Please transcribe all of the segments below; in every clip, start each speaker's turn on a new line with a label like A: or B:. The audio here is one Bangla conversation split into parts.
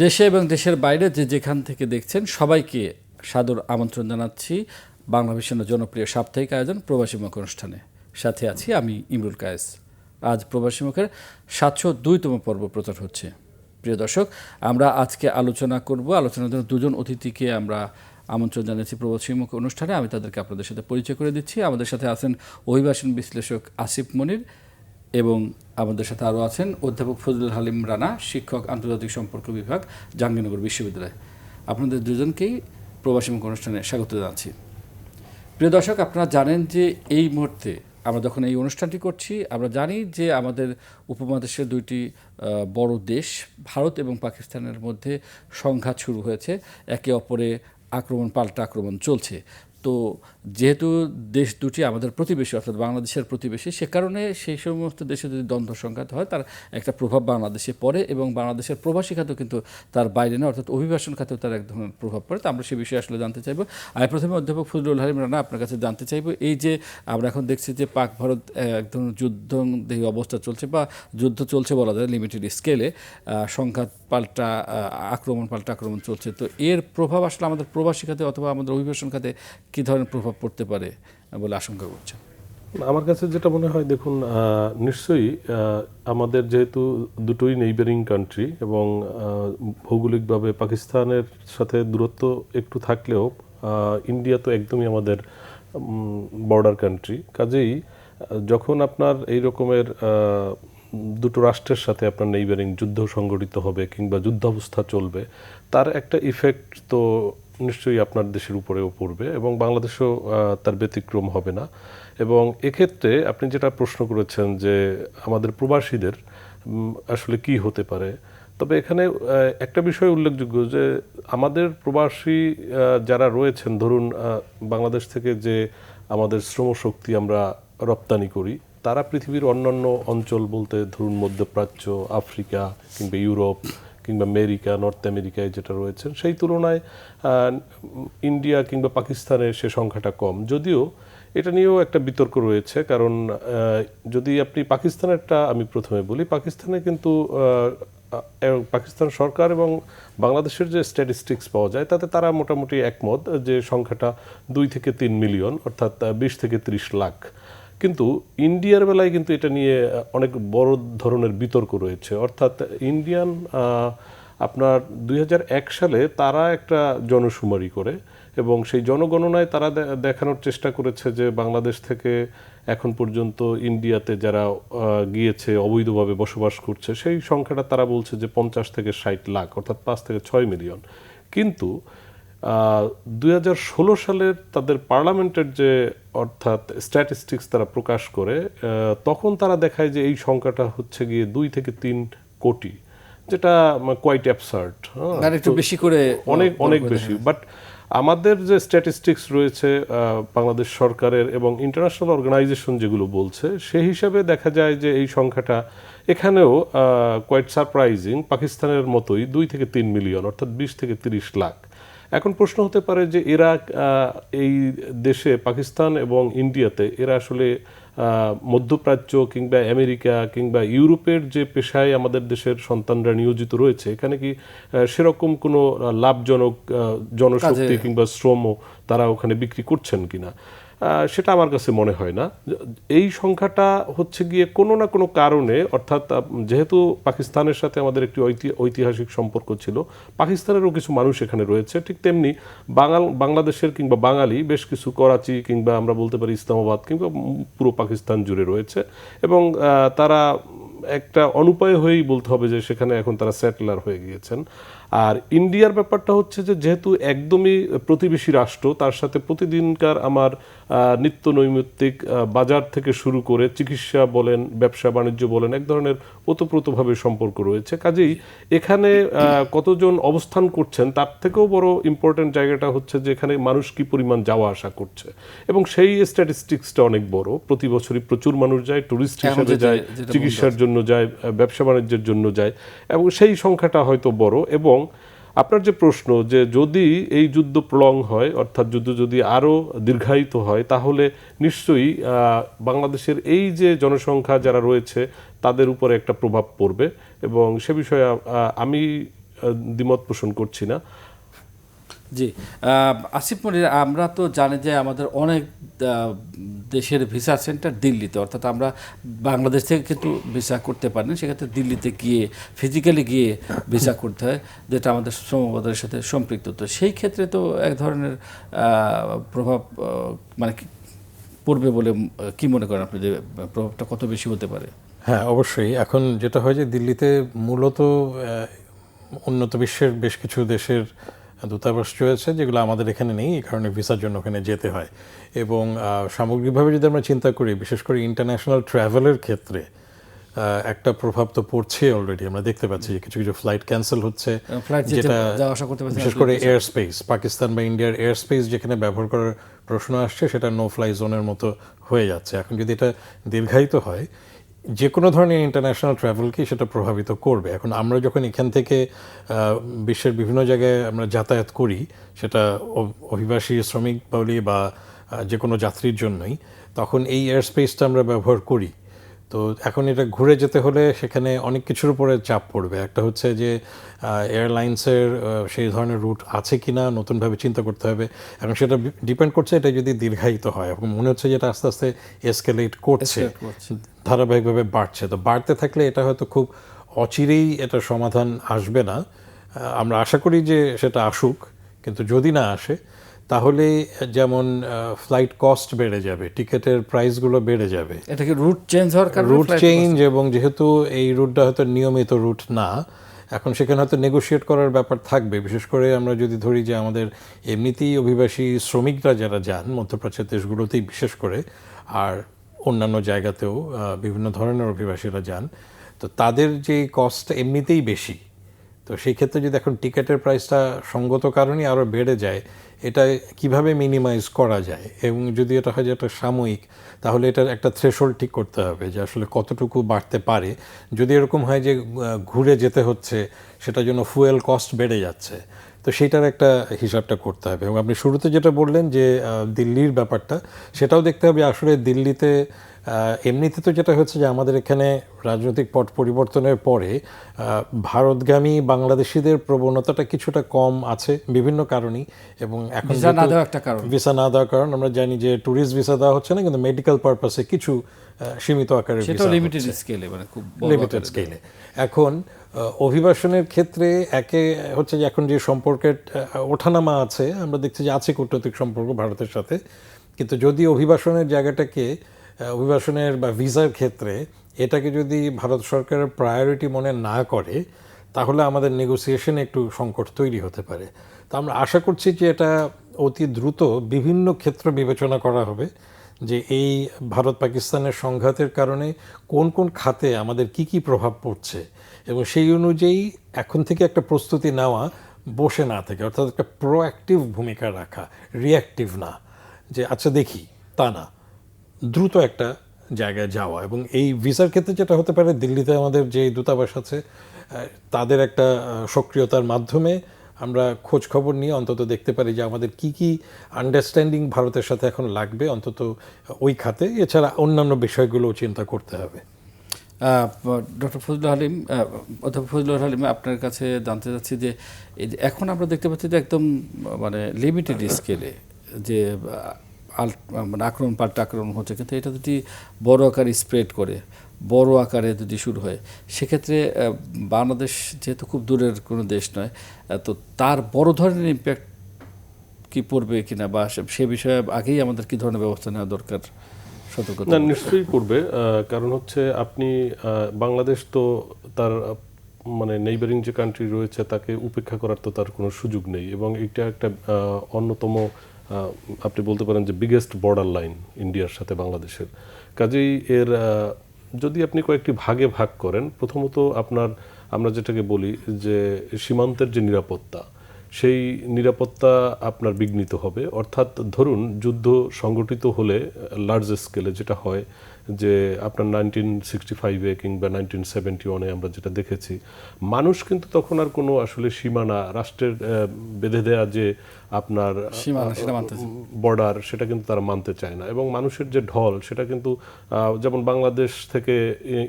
A: দেশে এবং দেশের বাইরে যে যেখান থেকে দেখছেন সবাইকে সাদর আমন্ত্রণ জানাচ্ছি বাংলাদেশের জনপ্রিয় সাপ্তাহিক আয়োজন প্রবাসী মুখ অনুষ্ঠানে। সাথে আছি আমি ইমরুল কায়েস। আজ প্রবাসী মুখের ৭০২তম পর্ব প্রচার হচ্ছে। প্রিয় দর্শক, আমরা আজকে আলোচনার জন্য দুজন অতিথিকে আমরা আমন্ত্রণ জানিয়েছি প্রবাসী মুখ অনুষ্ঠানে। আমি তাদেরকে আপনাদের সাথে পরিচয় করে দিচ্ছি। আমাদের সাথে আছেন অভিবাসন বিশ্লেষক আসিফ মনির এবং আমাদের সাথে আরও আছেন অধ্যাপক ফজলুল হালিম রানা, শিক্ষক, আন্তর্জাতিক সম্পর্ক বিভাগ, জাহাঙ্গীরনগর বিশ্ববিদ্যালয়। আপনাদের দুজনকেই প্রবাসী মুখ অনুষ্ঠানে স্বাগত জানাচ্ছি। প্রিয় দর্শক, আপনারা জানেন যে এই মুহূর্তে আমরা যখন এই অনুষ্ঠানটি করছি, আমরা জানি যে আমাদের উপমহাদেশের দুইটি বড় দেশ ভারত এবং পাকিস্তানের মধ্যে সংঘাত শুরু হয়েছে। একে অপরে পাল্টা আক্রমণ চলছে। তো যেহেতু দেশ দুটি আমাদের প্রতিবেশী, অর্থাৎ বাংলাদেশের প্রতিবেশী, সে কারণে সেই সমস্ত দেশে যদি দ্বন্দ্ব সংঘাত হয় তার একটা প্রভাব বাংলাদেশে পড়ে এবং বাংলাদেশের প্রবাসী খাতেও কিন্তু তার বাইরে না, অর্থাৎ অভিবাসন খাতেও তার এক ধরনের প্রভাব পড়ে। তো আমরা সে বিষয়ে আসলে জানতে চাইব। আমি প্রথমে অধ্যাপক ফজলুল হালিম রানা আপনার কাছে জানতে চাইব, এই যে আমরা এখন দেখছি যে পাক ভারত এক ধরনের যুদ্ধদেহী অবস্থা চলছে বা যুদ্ধ চলছে বলা যায় লিমিটেড স্কেলে, সংঘাত পাল্টা আক্রমণ চলছে। তো এর প্রভাব আসলে আমাদের প্রবাসী খাতে অথবা আমাদের অভিবাসন খাতে কী ধরনের প্রভাব পড়তে পারে বলে আশঙ্কা করছেন?
B: আমার কাছে যেটা মনে হয়, দেখুন, নিশ্চয়ই আমাদের যেহেতু দুটোই নেইবারিং কান্ট্রি এবং ভৌগোলিকভাবে পাকিস্তানের সাথে দূরত্ব একটু থাকলেও ইন্ডিয়া তো একদমই আমাদের বর্ডার কান্ট্রি। কাজেই যখন আপনার এই রকমের দুটো রাষ্ট্রের সাথে আপনার নেইবারিং যুদ্ধ সংগঠিত হবে কিংবা যুদ্ধাবস্থা চলবে, তার একটা ইফেক্ট তো নিশ্চয়ই আপনার দেশের উপরেও পড়বে এবং বাংলাদেশও তার ব্যতিক্রম হবে না। এবং এক্ষেত্রে আপনি যেটা প্রশ্ন করেছেন যে আমাদের প্রবাসীদের আসলে কি হতে পারে, তবে এখানে একটা বিষয় উল্লেখযোগ্য যে আমাদের প্রবাসী যারা রয়েছেন, ধরুন বাংলাদেশ থেকে যে আমাদের শ্রমশক্তি আমরা রপ্তানি করি, তারা পৃথিবীর অন্যান্য অঞ্চল বলতে ধরুন মধ্যপ্রাচ্য, আফ্রিকা কিংবা ইউরোপ কিংবা আমেরিকা, নর্থ আমেরিকায় যেটা রয়েছেন, সেই তুলনায় ইন্ডিয়া কিংবা পাকিস্তানে সে সংখ্যাটা কম। যদিও এটা নিয়েও একটা বিতর্ক রয়েছে, কারণ যদি আপনি পাকিস্তানেরটা আমি প্রথমে বলি, পাকিস্তানে কিন্তু পাকিস্তান সরকার এবং বাংলাদেশের যে স্ট্যাটিস্টিক্স পাওয়া যায় তাতে তারা মোটামুটি একমত যে সংখ্যাটা 2 থেকে 3 মিলিয়ন, অর্থাৎ 20 থেকে 30 লাখ। কিন্তু ইন্ডিয়ার বেলায় কিন্তু এটা নিয়ে অনেক বড় ধরনের বিতর্ক রয়েছে। অর্থাৎ ইন্ডিয়ান আপনার 2001 সালে তারা একটা জনশুমারি করে এবং সেই জনগণনায় তারা দেখানোর চেষ্টা করেছে যে বাংলাদেশ থেকে এখন পর্যন্ত ইন্ডিয়াতে যারা গিয়েছে, অবৈধভাবে বসবাস করছে, সেই সংখ্যাটা তারা বলছে যে 50 থেকে 60 লাখ, অর্থাৎ 5 থেকে 6 মিলিয়ন। কিন্তু 2016 সালের তাদের পার্লামেন্টের যে অর্থাৎ স্ট্যাটিস্টিক্স তারা প্রকাশ করে, তখন তারা দেখায় যে এই সংখ্যাটা হচ্ছে গিয়ে 2 থেকে 3 কোটি, যেটা কোয়াইট অ্যাবসার্ড,
A: একটু বেশি করে,
B: অনেক বেশি। বাট আমাদের যে স্ট্যাটিস্টিক্স রয়েছে বাংলাদেশ সরকারের এবং ইন্টারন্যাশনাল অর্গানাইজেশন যেগুলো বলছে, সেই হিসাবে দেখা যায় যে এই সংখ্যাটা এখানেও কোয়াইট সারপ্রাইজিং, পাকিস্তানের মতোই 2 থেকে 3 মিলিয়ন, অর্থাৎ 20 থেকে 30 লাখ। এখন প্রশ্ন হতে পারে যে এরা এই দেশে, পাকিস্তান এবং ইন্ডিয়াতে, এরা আসলে মধ্যপ্রাচ্য কিংবা আমেরিকা কিংবা ইউরোপের যে পেশায় আমাদের দেশের সন্তানরা নিয়োজিত রয়েছে, এখানে কি সেরকম কোনো লাভজনক জনশক্তি কিংবা শ্রমও তারা ওখানে বিক্রি করছেন কিনা, সেটা আমার কাছে মনে হয় না। এই সংখ্যাটা হচ্ছে গিয়ে কোনো না কোনো কারণে, অর্থাৎ যেহেতু পাকিস্তানের সাথে আমাদের একটি ঐতিহাসিক সম্পর্ক ছিল, পাকিস্তানেরও কিছু মানুষ এখানে রয়েছে, ঠিক তেমনি বাংলাদেশের কিংবা বাঙালি বেশ কিছু করাচি কিংবা আমরা বলতে পারি ইসলামাবাদ কিংবা পুরো পাকিস্তান জুড়ে রয়েছে এবং তারা একটা অনুপায় হয়েই বলতে হবে যে সেখানে এখন তারা সেটেলার হয়ে গিয়েছেন। আর ইন্ডিয়ার ব্যাপারটা হচ্ছে যে যেহেতু একদমই প্রতিবেশী রাষ্ট্র, তার সাথে প্রতিদিনকার আমার নিত্য নৈমিত্তিক বাজার থেকে শুরু করে চিকিৎসা বলেন, ব্যবসা বাণিজ্য বলেন, এক ধরনের ওতপ্রোতভাবে সম্পর্ক রয়েছে। কাজেই এখানে কতজন অবস্থান করছেন তার থেকেও বড় ইম্পর্টেন্ট জায়গাটা হচ্ছে যে এখানে মানুষ কি পরিমাণ যাওয়া আসা করছে, এবং সেই স্ট্যাটিস্টিক্সটা অনেক বড়। প্রতি বছরই প্রচুর মানুষ যায়, টুরিস্ট হিসেবে যায়, চিকিৎসার জন্য যায়, ব্যবসা বাণিজ্যের জন্য যায়, এবং সেই সংখ্যাটা হয়তো বড়। এবং আপনার যে প্রশ্ন যে যদি এই যুদ্ধ প্রলং হয়, অর্থাৎ যুদ্ধ যদি আরও দীর্ঘায়িত হয়, তাহলে নিশ্চয়ই বাংলাদেশের এই যে জনসংখ্যা যারা রয়েছে তাদের উপরে একটা প্রভাব পড়বে। এবং সে বিষয়ে আমি দ্বিমত পোষণ করছি না।
A: জি, আসিফ মনির, আমরা তো জানি যে আমাদের অনেক দেশের ভিসা সেন্টার দিল্লিতে, অর্থাৎ আমরা বাংলাদেশ থেকে কিন্তু ভিসা করতে পারি না, সেক্ষেত্রে দিল্লিতে গিয়ে ফিজিক্যালি গিয়ে ভিসা করতে হয়, যেটা আমাদের শ্রমবাজারের সাথে সম্পৃক্ত। তো সেই ক্ষেত্রে তো এক ধরনের প্রভাব মানে পড়বে বলে কি মনে করেন আপনি, যে প্রভাবটা কত বেশি হতে পারে?
C: হ্যাঁ, অবশ্যই। এখন যেটা হয় যে দিল্লিতে মূলত উন্নত বিশ্বের বেশ কিছু দেশের দূতাবাস রয়েছে যেগুলো আমাদের এখানে নেই, এই কারণে ভিসার জন্য ওখানে যেতে হয়। এবং সামগ্রিকভাবে যদি আমরা চিন্তা করি, বিশেষ করে ইন্টারন্যাশনাল ট্রাভেলের ক্ষেত্রে একটা প্রভাব তো পড়ছে অলরেডি। আমরা দেখতে পাচ্ছি যে কিছু কিছু ফ্লাইট ক্যান্সেল হচ্ছে, যেটা বিশেষ করে এয়ার স্পেস, পাকিস্তান বা ইন্ডিয়ার এয়ার স্পেস যেখানে ব্যবহার করার প্রশ্ন আসছে সেটা নো ফ্লাই জোনের মতো হয়ে যাচ্ছে। এখন যদি এটা দীর্ঘায়িত হয়, যে কোনো ধরনের ইন্টারন্যাশনাল ট্রাভেলকেই সেটা প্রভাবিত করবে। এখন আমরা যখন এখান থেকে বিশ্বের বিভিন্ন জায়গায় আমরা যাতায়াত করি, সেটা অভিবাসী শ্রমিক বলি বা যে কোনো যাত্রীর জন্যই, তখন এই এয়ার স্পেসটা আমরা ব্যবহার করি। তো এখন এটা ঘুরে যেতে হলে সেখানে অনেক কিছুর উপরে চাপ পড়বে। একটা হচ্ছে যে এয়ারলাইন্সের সেই ধরনের রুট আছে কি না নতুনভাবে চিন্তা করতে হবে। এখন সেটা ডিপেন্ড করছে এটা যদি দীর্ঘায়িত হয়, এবং মনে হচ্ছে যেটা আস্তে আস্তে এসকেলেট করছে, ধারাবাহিকভাবে বাড়ছে। তো বাড়তে থাকলে এটা হয়তো খুব অচিরেই এটা সমাধান আসবে না। আমরা আশা করি যে সেটা আসুক, কিন্তু যদি না আসে তাহলে যেমন ফ্লাইট কস্ট বেড়ে যাবে, টিকিটের প্রাইসগুলো বেড়ে যাবে।
A: এটা কি রুট চেঞ্জ হওয়ার কারণে?
C: রুট চেঞ্জ, এবং যেহেতু এই রুটটা হয়তো নিয়মিত রুট না, এখন সেখানে হয়তো নেগোশিয়েট করার ব্যাপার থাকবে। বিশেষ করে আমরা যদি ধরি যে আমাদের এমনিতেই অভিবাসী শ্রমিকরা যারা যান মধ্যপ্রাচ্যের দেশগুলোতেই বিশেষ করে, আর অন্যান্য জায়গাতেও বিভিন্ন ধরনের অভিবাসীরা যান, তো তাদের যে কস্ট এমনিতেই বেশি। তো সেই ক্ষেত্রে যদি এখন টিকিটের প্রাইসটা সঙ্গত কারণেই আরও বেড়ে যায়, এটা কিভাবে মিনিমাইজ করা যায়, এবং যদি এটা হয় যে একটা সাময়িক, তাহলে এটার একটা থ্রেশহোল্ড ঠিক করতে হবে যে আসলে কতটুকু বাড়তে পারে। যদি এরকম হয় যে ঘুরে যেতে হচ্ছে, সেটার জন্য ফুয়েল কস্ট বেড়ে যাচ্ছে, তো সেইটার একটা হিসাবটা করতে হবে। এবং আপনি শুরুতে যেটা বললেন যে দিল্লির ব্যাপারটা, সেটাও দেখতে হবে। আসলে দিল্লিতে এমনিতে তো যেটা হচ্ছে যে আমাদের এখানে রাজনৈতিক পট পরিবর্তনের পরে ভারতগামী বাংলাদেশিদের প্রবণতাটা কিছুটা কম আছে বিভিন্ন কারণেই। এবং এখন
A: ভিসা না দেওয়ার একটা কারণ,
C: ভিসা না দেওয়ার কারণ আমরা জানি যে ট্যুরিস্ট ভিসা দেওয়া হচ্ছে না, কিন্তু মেডিকেল পারপাসে কিছু সীমিত আকারের ভিসা,
A: সেটা লিমিটেড স্কেলে, মানে খুব
C: লিমিটেড স্কেলে। এখন অভিবাসনের ক্ষেত্রে একে হচ্ছে যে এখন যে সম্পর্কের ওঠানামা আছে, আমরা দেখছি যে আছে কূটনৈতিক সম্পর্ক ভারতের সাথে, কিন্তু যদি অভিবাসনের জায়গাটাকে, অভিবাসনের বা ভিসার ক্ষেত্রে এটাকে যদি ভারত সরকারের প্রায়োরিটি মনে না করে, তাহলে আমাদের নেগোসিয়েশনে একটু সংকট তৈরি হতে পারে। তো আমরা আশা করছি যে এটা অতি দ্রুত বিভিন্ন ক্ষেত্র বিবেচনা করা হবে, যে এই ভারত পাকিস্তানের সংঘাতের কারণে কোন কোন খাতে আমাদের কি কি প্রভাব পড়ছে, এবং সেই অনুযায়ী এখন থেকে একটা প্রস্তুতি নেওয়া, বসে না থেকে, অর্থাৎ একটা প্রোঅ্যাক্টিভ ভূমিকা রাখা, রিঅ্যাক্টিভ না, যে আচ্ছা দেখি, তা না, দ্রুত একটা জায়গায় যাওয়া। এবং এই ভিসার ক্ষেত্রে যেটা হতে পারে, দিল্লিতে আমাদের যে দূতাবাস আছে তাদের একটা সক্রিয়তার মাধ্যমে আমরা খোঁজ খবর নিয়ে অন্তত দেখতে পারি যে আমাদের কি কি আন্ডারস্ট্যান্ডিং ভারতের সাথে এখন লাগবে, অন্তত ওই খাতে। এছাড়া অন্যান্য বিষয়গুলোও চিন্তা করতে হবে।
A: ডক্টর ফজলুল হালিম, অধ্যাপক ফজলুল হালিম, আপনার কাছে জানতে চাচ্ছি যে এখন আমরা দেখতে পাচ্ছি যে একদম মানে লিমিটেড স্কেলে যে মানে আক্রমণ পাল্টা আক্রমণ হচ্ছে, কিন্তু এটা যদি বড় আকারে স্প্রেড করে, বড় আকারে যদি শুরু হয়, সেক্ষেত্রে বাংলাদেশ যেহেতু খুব দূরের কোনো দেশ নয়, তো তার বড় ধরনের ইম্প্যাক্ট কি পড়বে কিনা, বা সে বিষয়ে আগেই আমাদের কি ধরনের ব্যবস্থা নেওয়া দরকার? সতর্কতা
B: না, নিশ্চয়ই পড়বে। কারণ হচ্ছে আপনি বাংলাদেশ তো তার মানে নেইবারিং যে কান্ট্রি রয়েছে তাকে উপেক্ষা করার তো তার কোনো সুযোগ নেই, এবং এটা একটা অন্যতম, আপনি বলতে পারেন যে বিগেস্ট বর্ডার লাইন ইন্ডিয়ার সাথে বাংলাদেশের। কাজেই এর যদি আপনি কয়েকটি ভাগে ভাগ করেন, প্রথমত আমরা যেটাকে বলি যে সীমান্তের যে নিরাপত্তা, সেই নিরাপত্তা আপনার বিঘ্নিত হবে। অর্থাৎ ধরুন যুদ্ধ সংগঠিত হলে লার্জ স্কেলে যেটা হয় যে আপনার 1965-এ কিংবা 1971-এ আমরা যেটা দেখেছি, মানুষ কিন্তু তখন আর কোনো আসলে সীমানা রাষ্ট্রের বেঁধে দেয়া যে আপনার
A: সীমানা সেটা মানতেছে না।
B: বর্ডার, সেটা কিন্তু তারা মানতে চায় না। এবং মানুষের যে ঢল সেটা কিন্তু যেমন বাংলাদেশ থেকে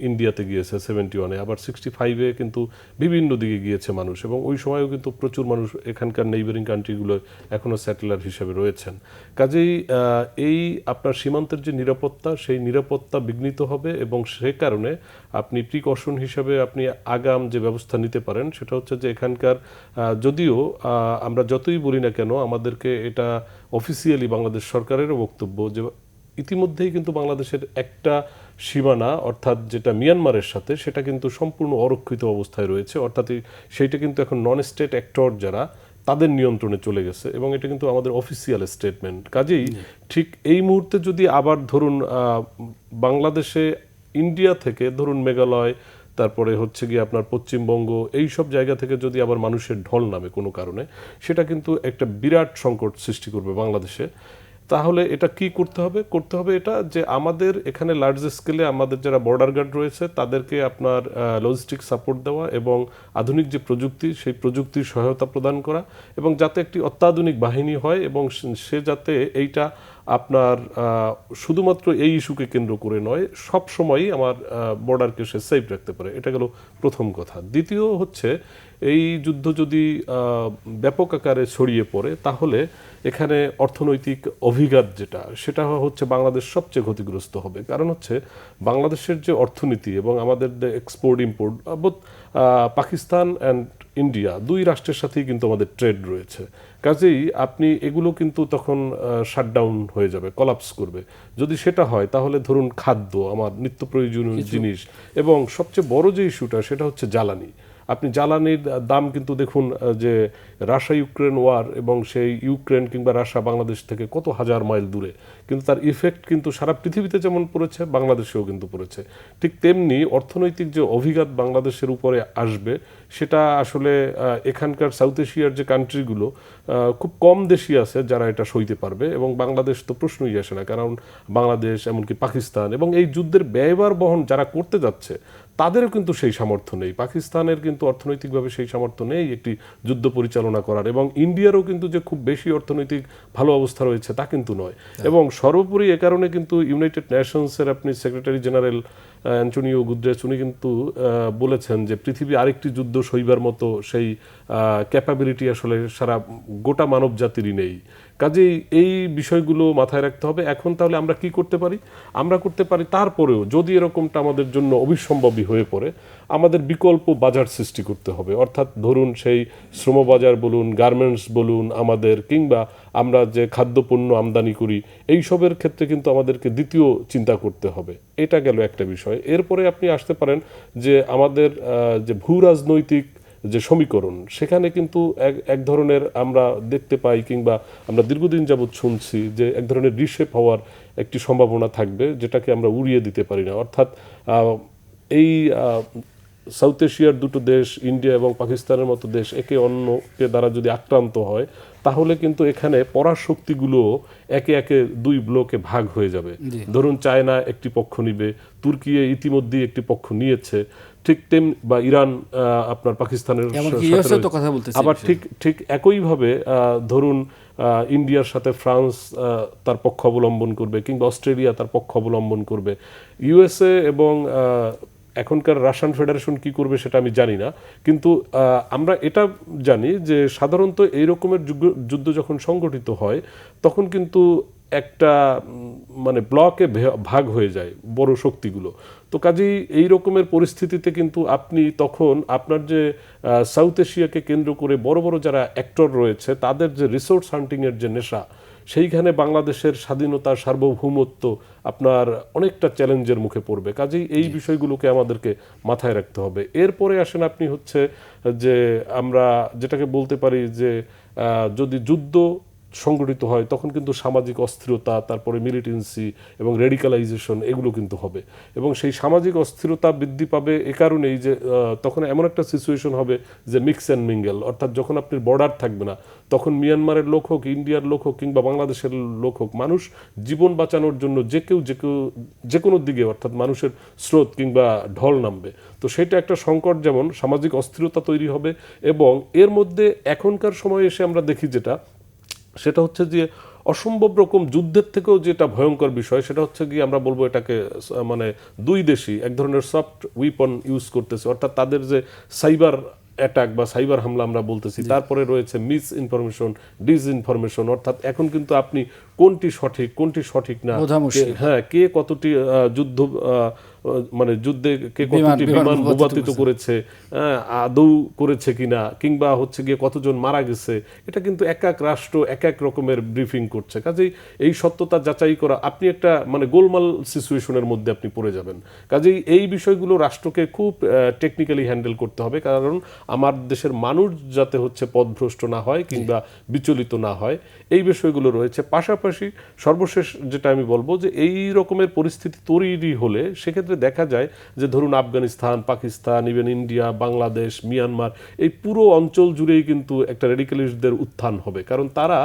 B: ইন্ডিয়াতে গিয়েছে 71-এ, আবার 65-এ কিন্তু বিভিন্ন দিকে গিয়েছে মানুষ, এবং ওই সময়ও কিন্তু প্রচুর মানুষ এখানকার নেইবারিং কান্ট্রিগুলো এখনও সেটেলার হিসেবে রয়েছেন। কাজেই এই আপনার সীমান্তের যে নিরাপত্তা, সেই নিরাপত্তা বিঘ্নিত হবে, এবং সে কারণে আপনি প্রিকশন হিসাবে আপনি আগাম যে ব্যবস্থা নিতে পারেন সেটা হচ্ছে যে এখানকার যদিও আমরা যতই বলি না কেন, আমাদেরকে এটা অফিসিয়ালি বাংলাদেশ সরকারেরও বক্তব্য যে ইতিমধ্যেই কিন্তু বাংলাদেশের একটা সীমানা, অর্থাৎ যেটা মিয়ানমারের সাথে, সেটা কিন্তু সম্পূর্ণ অরক্ষিত অবস্থায় রয়েছে। অর্থাৎ সেইটা কিন্তু এখন নন স্টেট অ্যাক্টর যারা, তাদের নিয়ন্ত্রণে চলে গেছে, এবং এটা কিন্তু আমাদের অফিসিয়াল স্টেটমেন্ট। কাজেই ঠিক এই মুহূর্তে যদি আবার ধরুন বাংলাদেশে ইন্ডিয়া থেকে ধরুন মেঘালয়, তারপরে হচ্ছে গিয়ে আপনার পশ্চিমবঙ্গ, এই সব জায়গা থেকে যদি আবার মানুষের ঢল নামে কোনো কারণে, সেটা কিন্তু একটা বিরাট সংকট সৃষ্টি করবে বাংলাদেশে। তাহলে এটা কি করতে হবে? করতে হবে এটা যে আমাদের এখানে লার্জ স্কেলে আমাদের যারা বর্ডার গার্ড রয়েছে তাদেরকে আপনার লজিস্টিক সাপোর্ট দেওয়া, এবং আধুনিক যে প্রযুক্তি, সেই প্রযুক্তির সহায়তা প্রদান করা, এবং যাতে একটি অত্যাধুনিক বাহিনী হয়, এবং সে যাতে এইটা আপনার শুধুমাত্র এই ইস্যুকে কেন্দ্র করে নয়, সব সময়ই আমার বর্ডারকে সে সেফ রাখতে পারে। এটা গেল প্রথম কথা। দ্বিতীয় হচ্ছে, এই যুদ্ধ যদি ব্যাপক আকারে ছড়িয়ে পড়ে, তাহলে এখানে অর্থনৈতিক অভিঘাত যেটা, সেটা হচ্ছে বাংলাদেশ সবচেয়ে ক্ষতিগ্রস্ত হবে। কারণ হচ্ছে বাংলাদেশের যে অর্থনীতি এবং আমাদের export import, both Pakistan and India, দুই রাষ্ট্রের সাথেই কিন্তু আমাদের ট্রেড রয়েছে। কাজেই আপনি এগুলো কিন্তু তখন শাটডাউন হয়ে যাবে, কলাপস করবে। যদি সেটা হয় তাহলে ধরুন খাদ্য, আমার নিত্য প্রয়োজনীয় জিনিস, এবং সবচেয়ে বড় যে ইস্যুটা সেটা হচ্ছে জ্বালানি। আপনি জ্বালানির দাম কিন্তু দেখুন, যে রাশিয়া ইউক্রেন ওয়ার, এবং সেই ইউক্রেন কিংবা রাশিয়া বাংলাদেশ থেকে কত হাজার মাইল দূরে, কিন্তু তার ইফেক্ট কিন্তু সারা পৃথিবীতে যেমন পড়েছে, বাংলাদেশেও কিন্তু পড়েছে। ঠিক তেমনি অর্থনৈতিক যে অভিঘাত বাংলাদেশের উপরে আসবে, সেটা আসলে এখানকার সাউথ এশিয়ার যে কান্ট্রিগুলো, খুব কম দেশই আছে যারা এটা সইতে পারবে, এবং বাংলাদেশ তো প্রশ্নই আসে না। কারণ বাংলাদেশ, এমনকি পাকিস্তান, এবং এই যুদ্ধের ব্যয়ভার বহন যারা করতে যাচ্ছে, তাদেরও কিন্তু সেই সামর্থ্য নেই। পাকিস্তানের কিন্তু অর্থনৈতিকভাবে সেই সামর্থ্য নেই একটি যুদ্ধ পরিচালনা করার, এবং ইন্ডিয়ারও কিন্তু যে খুব বেশি অর্থনৈতিক ভালো অবস্থা রয়েছে তা কিন্তু নয়। এবং সর্বোপরি এ কারণে কিন্তু ইউনাইটেড নেশনসের আপনি সেক্রেটারি জেনারেল অ্যান্টোনিও গুতেরেস, উনি কিন্তু বলেছেন যে পৃথিবী আরেকটি যুদ্ধ সইবার মতো সেই ক্যাপাবিলিটি আসলে সারা গোটা মানব জাতিরই নেই। কাজেই এই বিষয়গুলো মাথায় রাখতে হবে। এখন তাহলে আমরা কি করতে পারি? আমরা করতে পারি, তারপরেও যদি এরকমটা আমাদের জন্য অবিসম্ভাবী হয়ে পড়ে, আমাদের বিকল্প বাজার সৃষ্টি করতে হবে। অর্থাৎ ধরুন সেই শ্রমবাজার বলুন, গার্মেন্টস বলুন আমাদের, কিংবা আমরা যে খাদ্যপণ্য আমদানি করি, এই সবের ক্ষেত্রে কিন্তু আমাদেরকে দ্বিতীয় চিন্তা করতে হবে। এটা গেল একটা বিষয়। এরপরে আপনি আসতে পারেন যে আমাদের যে ভূ রাজনৈতিক যে সমীকরণ, সেখানে কিন্তু এক ধরনের আমরা দেখতে পাই, কিংবা আমরা দীর্ঘদিন যাবৎ শুনছি যে এক ধরনের রিশেপ হওয়ার একটি সম্ভাবনা থাকবে, যেটাকে আমরা উড়িয়ে দিতে পারি না। অর্থাৎ এই সাউথ এশিয়ার দুটো দেশ, ইন্ডিয়া এবং পাকিস্তানের মতো দেশ, একে অন্যকে দ্বারা যদি আক্রান্ত হয়, তাহলে কিন্তু এখানে পরাশক্তিগুলো একে একে দুই ব্লকে ভাগ হয়ে যাবে। ধরুন চায়না একটি পক্ষ নিবে, তুর্কি ইতিমধ্যেই একটি পক্ষ নিয়েছে, ঠিক বা ইরান আপনার পাকিস্তানের আবার ঠিক একইভাবে ধরুন ইন্ডিয়ার সাথে ফ্রান্স তার পক্ষ অবলম্বন করবে, কিংবা অস্ট্রেলিয়া তার পক্ষ অবলম্বন করবে। ইউএসএ এবং এখনকার রাশিয়ান ফেডারেশন কি করবে সেটা আমি জানি না, কিন্তু আমরা এটা জানি যে সাধারণত এই রকমের যুদ্ধ যখন সংগঠিত হয়, তখন কিন্তু একটা মানে ব্লকে ভাগ হয়ে যায় বড় শক্তিগুলো। তো কাজেই এই রকমের পরিস্থিতিতে কিন্তু আপনি তখন আপনার যে সাউথ এশিয়াকে কেন্দ্র করে বড় বড় যারা অ্যাক্টর রয়েছে, তাদের যে রিসোর্স হান্টিংয়ের যে নেশা, সেইখানে বাংলাদেশের স্বাধীনতা, সার্বভৌমত্ব আপনার অনেকটা চ্যালেঞ্জের মুখে পড়বে। কাজেই এই বিষয়গুলোকে আমাদেরকে মাথায় রাখতে হবে। এরপরে আসেন আপনি হচ্ছে যে আমরা যেটাকে বলতে পারি যে যদি যুদ্ধ সংগঠিত হয় তখন কিন্তু সামাজিক অস্থিরতা, তারপরে মিলিটেন্সি এবং রেডিকালাইজেশন এগুলো কিন্তু হবে, এবং সেই সামাজিক অস্থিরতা বৃদ্ধি পাবে এ কারণেই যে তখন এমন একটা সিচুয়েশন হবে যে মিক্স অ্যান্ড মিঙ্গেল, অর্থাৎ যখন আপনি বর্ডার থাকবে না তখন মিয়ানমারের লোক হোক, ইন্ডিয়ার লোক হোক কিংবা বাংলাদেশের লোক হোক, মানুষ জীবন বাঁচানোর জন্য যে কোনো দিকে অর্থাৎ মানুষের স্রোত কিংবা ঢল নামবে। তো সেটা একটা সংকট, যেমন সামাজিক অস্থিরতা তৈরি হবে, এবং এর মধ্যে এখনকার সময়ে এসে আমরা দেখি সেটা হচ্ছে যে অসম্ভব রকম যুদ্ধের থেকেও যেটা ভয়ঙ্কর বিষয় সেটা হচ্ছে কি আমরা বলবো এটাকে মানে দুই দেশই এক ধরনের সফট উইপন ইউজ করতেছে, অর্থাৎ তাদের যে সাইবার অ্যাটাক বা সাইবার হামলা আমরা বলতেছি, তারপরে রয়েছে মিস ইনফরমেশন, ডিসইনফরমেশন, অর্থাৎ এখন কিন্তু আপনি কোনটি সঠিক না, হ্যাঁ কে কতটি যুদ্ধ মানে যুদ্ধে কে কতটি বিমান ভূপাতিত করেছে, আদৌ করেছে কিনা, কিংবা হচ্ছে গিয়ে কতজন মারা গেছে, এটা কিন্তু এক এক রাষ্ট্র এক এক রকমের ব্রিফিং করছে। কাজেই এই সত্যতা যাচাই করা, আপনি একটা মানে গোলমাল সিচুয়েশনের মধ্যে আপনি পড়ে যাবেন। কাজেই এই বিষয়গুলো রাষ্ট্রকে খুব টেকনিক্যালি হ্যান্ডেল করতে হবে, কারণ আমার দেশের মানুষ যাতে হচ্ছে পথভ্রষ্ট না হয় কিংবা বিচলিত না হয়, এই বিষয়গুলো রয়েছে। পাশাপাশি সর্বশেষ যেটা আমি বলবো যে এই রকমের পরিস্থিতি তৈরি হলে সেক্ষেত্রে দেখা যায় যে ধরুন Afghanistan, Pakistan, even India, Bangladesh, Myanmar, এই পুরো অঞ্চল জুড়েই কিন্তু একটা রেডিক্যালিস্টদের উত্থান হবে, কারণ তারা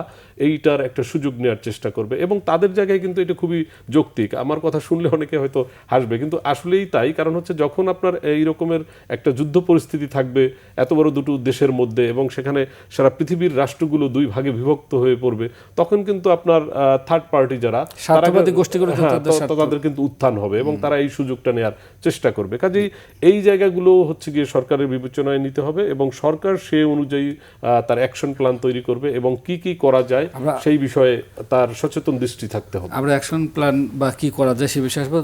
B: এইটার একটা সুযোগ নেওয়ার চেষ্টা করবে, এবং তাদের জায়গায় কিন্তু এটা খুবই যৌক্তিক। আমার কথা শুনলে অনেকে হয়তো হাসবে, কিন্তু আসলেই তাই। কারণ হচ্ছে যখন আপনার এই রকমের একটা যুদ্ধ পরিস্থিতি থাকবে এত বড় দুটো দেশের মধ্যে, এবং সেখানে সারা পৃথিবীর রাষ্ট্রগুলো দুই ভাগে বিভক্ত হয়ে পড়বে, তখন কিন্তু আপনার থার্ড পার্টি যারা তাদের কিন্তু উত্থান হবে, এবং তারা এই সুযোগটা নেওয়ার চেষ্টা করবে। কাজেই এই জায়গাগুলো হচ্ছে গিয়ে সরকারের বিবেচনায় নিতে হবে, এবং সরকার সে অনুযায়ী তার অ্যাকশন প্ল্যান তৈরি করবে, এবং কি কি করা যায় সেই বিষয়ে তার সচেতন দৃষ্টি থাকতে হবে।
A: আমরা অ্যাকশন প্ল্যান বা কি করা যায় সে বিষয়ে আসবো।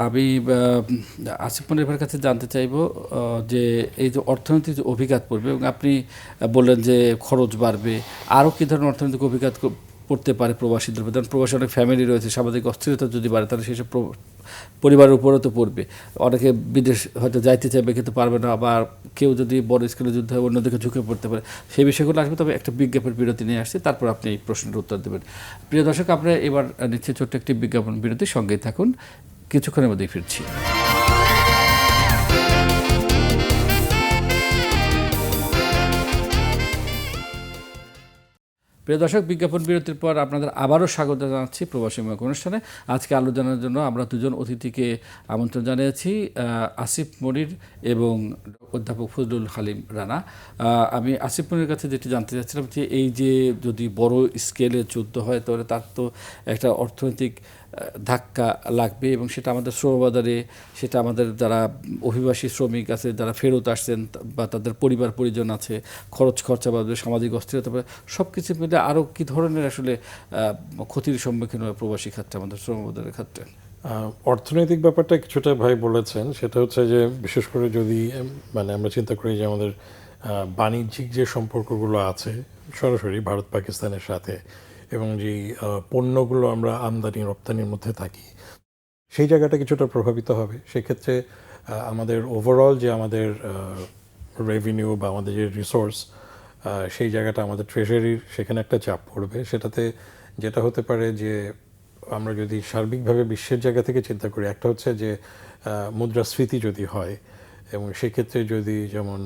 A: আমি আসিফ মনিরের কাছে জানতে চাইবো যে এই যে অর্থনৈতিক যে অভিঘাত পড়বে, এবং আপনি বললেন যে খরচ বাড়বে, আরও কী ধরনের অর্থনৈতিক অভিঘাত পড়তে পারে প্রবাসীদের উপর? কারণ প্রবাসী অনেক ফ্যামিলি রয়েছে, সামাজিক অস্থিরতা যদি বাড়ে তাহলে সেসব পরিবারের উপরেও তো পড়বে। অনেকে বিদেশ হয়তো যাইতে চাইবে কিন্তু পারবে না, আবার কেউ যদি বড় স্কেলে যুদ্ধ হয় অন্যদিকে ঝুঁকে পড়তে পারে, সেই বিষয়গুলো আসবে। তবে একটা বিজ্ঞাপন বিরতি নিয়ে আসছি, তারপর আপনি এই প্রশ্নের উত্তর দেবেন। প্রিয় দর্শক, আমরা এবার নিচ্ছে ছোট্ট একটি বিজ্ঞাপন বিরতি, সঙ্গেই থাকুন, কিছুক্ষণের মধ্যেই ফিরছি। প্রিয় দর্শক, বিজ্ঞাপন বিরতির পর আপনাদের আবারও স্বাগত জানাচ্ছি প্রবাসী মুখ অনুষ্ঠানে। আজকে আলোচনার জন্য আমরা দুজন অতিথিকে আমন্ত্রণ জানিয়েছি, আসিফ মনির এবং অধ্যাপক ফজলুল হালিম রানা। আমি আসিফ মনির কাছে যেটি জানতে চাচ্ছিলাম যে এই যে যদি বড় স্কেলে যুদ্ধ হয় তাহলে তার তো একটা অর্থনৈতিক ধাক্কা লাগবে, এবং সেটা আমাদের শ্রমবাজারে, সেটা আমাদের যারা অভিবাসী শ্রমিক আছে, যারা ফেরত আসছেন বা তাদের পরিবার পরিজন আছে, খরচা বাড়বে, সামাজিক অস্থিরতা বাড়বে, সব কিছু মিলে আরও কী ধরনের আসলে ক্ষতির সম্মুখীন হয় প্রবাসী খাতে, আমাদের শ্রমবাজারের ক্ষেত্রে?
C: অর্থনৈতিক ব্যাপারটা কিছুটা ভাই বলেছেন, সেটা হচ্ছে যে বিশেষ করে যদি মানে আমরা চিন্তা করি যে আমাদের বাণিজ্যিক যে সম্পর্কগুলো আছে সরাসরি ভারত পাকিস্তানের সাথে, এবং যেই পণ্যগুলো আমরা আমদানি রপ্তানির মধ্যে থাকি, সেই জায়গাটা কিছুটা প্রভাবিত হবে। সেক্ষেত্রে আমাদের ওভারঅল যে আমাদের রেভিনিউ বা আমাদের যে রিসোর্স, সেই জায়গাটা আমাদের ট্রেজারির সেখানে একটা চাপ পড়বে। সেটাতে যেটা হতে পারে যে আমরা যদি সার্বিকভাবে বিশ্বের জায়গা থেকে চিন্তা করি, একটা হচ্ছে যে মুদ্রাস্ফীতি যদি হয়, এবং সেক্ষেত্রে যদি যেমন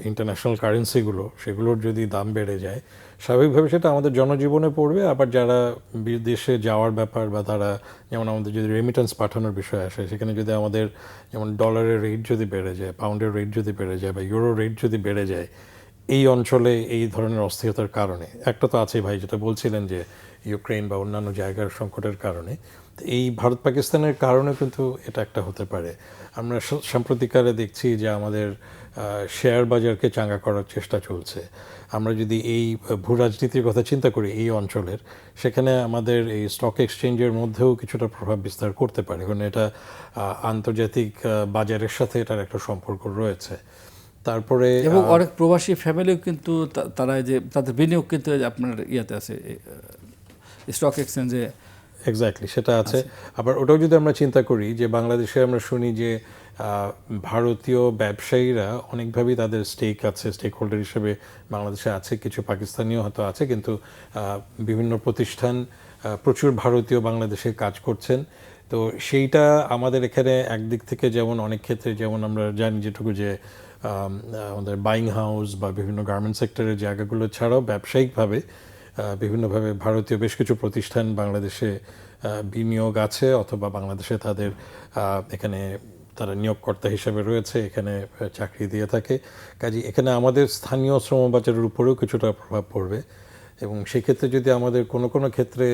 C: ইন্টারন্যাশনাল কারেন্সিগুলো সেগুলোর যদি দাম বেড়ে যায়, স্বাভাবিকভাবে সেটা আমাদের জনজীবনে পড়বে। আবার যারা বিদেশে যাওয়ার ব্যাপার বা তারা যেমন আমাদের যদি রেমিটেন্স পাঠানোর বিষয় আসে, সেখানে যদি আমাদের যেমন ডলারের রেট যদি বেড়ে যায়, পাউন্ডের রেট যদি বেড়ে যায় বা ইউরো রেট যদি বেড়ে যায় এই অঞ্চলে এই ধরনের অস্থিরতার কারণে, একটা তো আছেই ভাই যেটা বলছিলেন যে ইউক্রেন বা অন্যান্য জায়গার সংকটের কারণে, এই ভারত পাকিস্তানের কারণে কিন্তু এটা একটা হতে পারে। আমরা সাম্প্রতিককালে দেখছি যে আমাদের শেয়ার বাজারকে চাঙ্গা করার চেষ্টা চলছে। আমরা যদি এই ভূ রাজনীতির কথা চিন্তা করি এই অঞ্চলের, সেখানে আমাদের এই স্টক এক্সচেঞ্জের মধ্যেও কিছুটা প্রভাব বিস্তার করতে পারে, কারণ এটা আন্তর্জাতিক বাজারের সাথে এটার একটা সম্পর্ক রয়েছে। তারপরে
A: এবং অনেক প্রবাসী ফ্যামিলিও কিন্তু তারা যে তাদের বিনিয়োগ কিন্তু আপনার ইয়াতে আছে, স্টক এক্সচেঞ্জে
C: এক্স্যাক্টলি সেটা আছে। আবার ওটাও যদি আমরা চিন্তা করি যে বাংলাদেশে আমরা শুনি যে ভারতীয় ব্যবসায়ীরা অনেকভাবেই তাদের স্টেক আছে, স্টেক হোল্ডার হিসেবে বাংলাদেশে আছে, কিছু পাকিস্তানিও হয়তো আছে, কিন্তু বিভিন্ন প্রতিষ্ঠান প্রচুর ভারতীয় বাংলাদেশে কাজ করছেন। তো সেইটা আমাদের এখানে একদিক থেকে যেমন অনেক ক্ষেত্রে যেমন আমরা জানি যেটুকু যে আমাদের বাইং হাউস বা বিভিন্ন গার্মেন্ট সেক্টরের জায়গাগুলো ছাড়াও ব্যবসায়িকভাবে বিভিন্নভাবে ভারতীয় বেশ কিছু প্রতিষ্ঠান বাংলাদেশে বিনিয়োগ আছে, অথবা বাংলাদেশে তাদের এখানে তারা নিয়োগকর্তা হিসেবে রয়েছে, এখানে চাকরি দিয়ে থাকে। কাজে এখানে আমাদের স্থানীয় শ্রমবাজারের উপরেও কিছুটা প্রভাব পড়বে। এবং সেক্ষেত্রে যদি আমাদের কোনো কোনো ক্ষেত্রে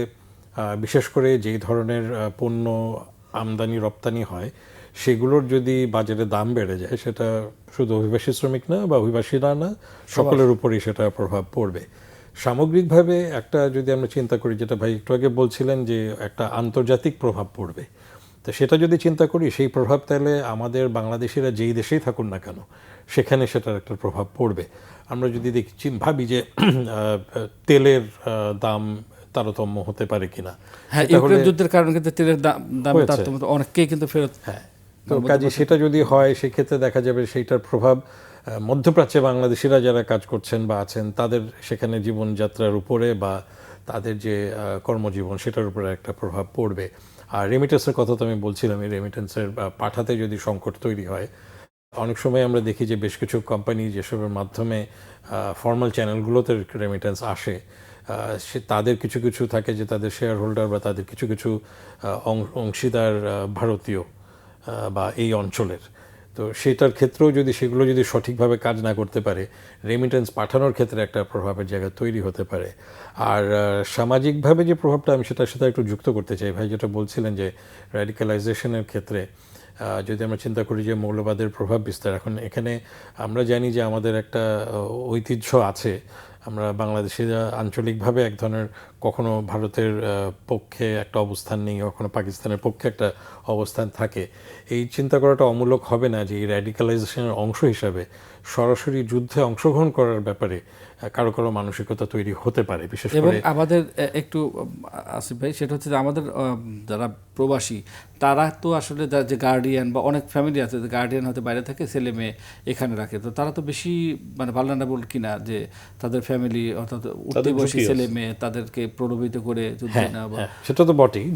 C: বিশেষ করে যেই ধরনের পণ্য আমদানি রপ্তানি হয় সেগুলোর যদি বাজারে দাম বেড়ে যায়, সেটা শুধু অভিবাসী শ্রমিক না বা অভিবাসীরা না, সকলের উপরেই সেটা প্রভাব পড়বে। সামগ্রিকভাবে একটা যদি আমরা চিন্তা করি, যেটা ভাই একটু আগে বলছিলেন যে একটা আন্তর্জাতিক প্রভাব পড়বে, তো সেটা যদি চিন্তা করি সেই প্রভাব তাহলে আমাদের বাংলাদেশিরা যেই দেশেই থাকুন না কেন সেখানে সেটার একটা প্রভাব পড়বে। আমরা যদি দেখছি ভাবি যে তেলের দাম তারতম্য হতে পারে কিনা।
A: হ্যাঁ, ইউক্রেন যুদ্ধের কারণে কিন্তু তেলের দাম তারতম্য অনেককেই কিন্তু ফেরত।
C: হ্যাঁ, তো কাজে সেটা যদি হয় সেক্ষেত্রে দেখা যাবে সেইটার প্রভাব মধ্যপ্রাচ্যে বাংলাদেশিরা যারা কাজ করছেন বা আছেন তাদের সেখানে জীবনযাত্রার উপরে বা তাদের যে কর্মজীবন সেটার উপরে একটা প্রভাব পড়বে। আর রেমিটেন্সের কথা তো আমি বলছিলাম, এই রেমিটেন্সের পাঠাতে যদি সংকট তৈরি হয়, অনেক সময় আমরা দেখি যে বেশ কিছু কোম্পানি যেসবের মাধ্যমে ফর্মাল চ্যানেলগুলোতে রেমিটেন্স আসে, সে তাদের কিছু কিছু থাকে যে তাদের শেয়ার হোল্ডার বা তাদের কিছু কিছু অংশীদার ভারতীয় বা এই অঞ্চলের। তো সেটার ক্ষেত্রেও যদি সেগুলো যদি সঠিকভাবে কাজ না করতে পারে, রেমিটেন্স পাঠানোর ক্ষেত্রে একটা প্রভাবের জায়গা তৈরি হতে পারে। আর সামাজিকভাবে যে প্রভাবটা, আমি সেটার সাথে একটু যুক্ত করতে চাই। ভাই যেটা বলছিলেন যে র্যাডিক্যালাইজেশনের ক্ষেত্রে যদি আমরা চিন্তা করি যে মৌলবাদের প্রভাব বিস্তার, এখন এখানে আমরা জানি যে আমাদের একটা ঐতিহ্য আছে। আমরা বাংলাদেশিরা আঞ্চলিকভাবে এক ধরনের কখনো ভারতের পক্ষে একটা অবস্থান নেই, কখনো পাকিস্তানের পক্ষে একটা অবস্থান থাকে। এই চিন্তা করাটা অমূলক হবে না যে এই র্যাডিক্যালাইজেশনের অংশ হিসাবে সরাসরি যুদ্ধে অংশগ্রহণ করার ব্যাপারে কারো কারো মানসিকতা তৈরি হতে পারে। বিশেষ করে
A: আমাদের একটু আসিফ ভাই, সেটা হচ্ছে যে আমাদের যারা প্রবাসী তারা তো আসলে যে গার্ডিয়ান বা অনেক ফ্যামিলি আছে, গার্ডিয়ান হয়তো বাইরে থাকে, ছেলে মেয়ে এখানে রাখে, তো তারা তো বেশি মানে ভালনারেবল কিনা, যে তাদের ফ্যামিলি অর্থাৎ উঠতে বসে ছেলে মেয়ে তাদেরকে প্রলোভিত করে যুদ্ধে নেওয়া।
C: সেটা তো বটেই,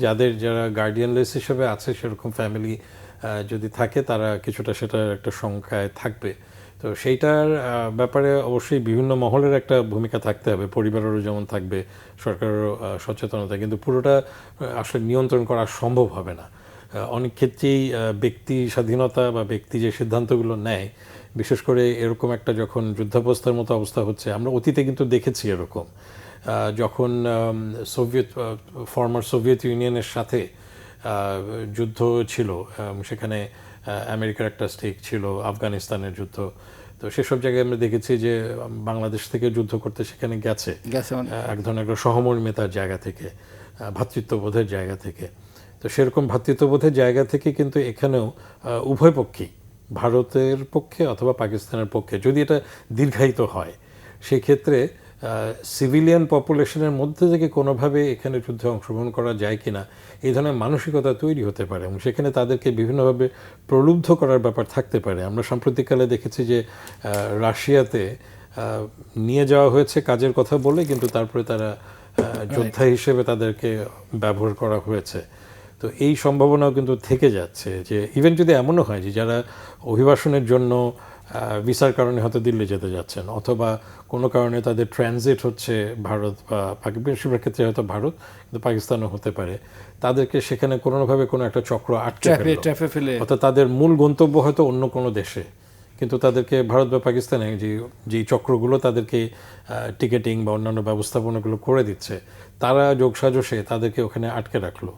C: যারা গার্ডিয়ানলেস হিসেবে আছে সেরকম ফ্যামিলি যদি থাকে তারা কিছুটা সেটার একটা সংখ্যায় থাকবে। তো সেইটার ব্যাপারে অবশ্যই বিভিন্ন মহলের একটা ভূমিকা থাকতে হবে, পরিবারেরও যেমন থাকবে, সরকারেরও সচেতনতা, কিন্তু পুরোটা আসলে নিয়ন্ত্রণ করা সম্ভব হবে না। অনেক ক্ষেত্রেই ব্যক্তি স্বাধীনতা বা ব্যক্তি যে সিদ্ধান্তগুলো নেয়, বিশেষ করে এরকম একটা যখন যুদ্ধাবস্থার মতো অবস্থা হচ্ছে, আমরা অতীতে কিন্তু দেখেছি এরকম, যখন ফর্মার সোভিয়েত ইউনিয়নের সাথে যুদ্ধ ছিল, সেখানে আমেরিকার একটা স্টেক ছিল, আফগানিস্তানের যুদ্ধ, তো সেসব জায়গায় আমরা দেখেছি যে বাংলাদেশ থেকে যুদ্ধ করতে সেখানে গেছে এক ধরনের একটা সহমর্মিতার জায়গা থেকে, ভ্রাতৃত্ববোধের জায়গা থেকে। তো সেরকম ভ্রাতৃত্ববোধের জায়গা থেকে কিন্তু এখানেও উভয় পক্ষেই, ভারতের পক্ষে অথবা পাকিস্তানের পক্ষে, যদি এটা দীর্ঘায়িত হয় সেই ক্ষেত্রে সিভিলিয়ান পপুলেশনের মধ্যে থেকে কোনোভাবে এখানে যুদ্ধে অংশগ্রহণ করা যায় কিনা এই ধরনের মানসিকতা তৈরি হতে পারে, এবং সেখানে তাদেরকে বিভিন্নভাবে প্রলুব্ধ করার ব্যাপার থাকতে পারে। আমরা সাম্প্রতিককালে দেখেছি যে রাশিয়াতে নিয়ে যাওয়া হয়েছে কাজের কথা বলে, কিন্তু তারপরে তারা যোদ্ধা হিসেবে তাদেরকে ব্যবহার করা হয়েছে। তো এই সম্ভাবনাও কিন্তু থেকে যাচ্ছে যে ইভেন যদি এমনও হয় যে যারা অভিবাসনের জন্য ভিসার কারণে হয়তো দিল্লি যেতে যাচ্ছেন, অথবা কোনো কারণে তাদের ট্রানজিট হচ্ছে ভারত বা বেশিরভাগ ক্ষেত্রে হয়তো ভারত, কিন্তু পাকিস্তানও হতে পারে, তাদেরকে সেখানে কোনোভাবে কোনো একটা চক্র আটকে ফেলে, অর্থাৎ তাদের মূল গন্তব্য হয়তো অন্য কোনো দেশে, কিন্তু তাদেরকে ভারত বা পাকিস্তানে যেই চক্রগুলো তাদেরকে টিকেটিং বা অন্যান্য ব্যবস্থাপনাগুলো করে দিচ্ছে, তারা যোগসাজশে তাদেরকে ওখানে আটকে রাখলো,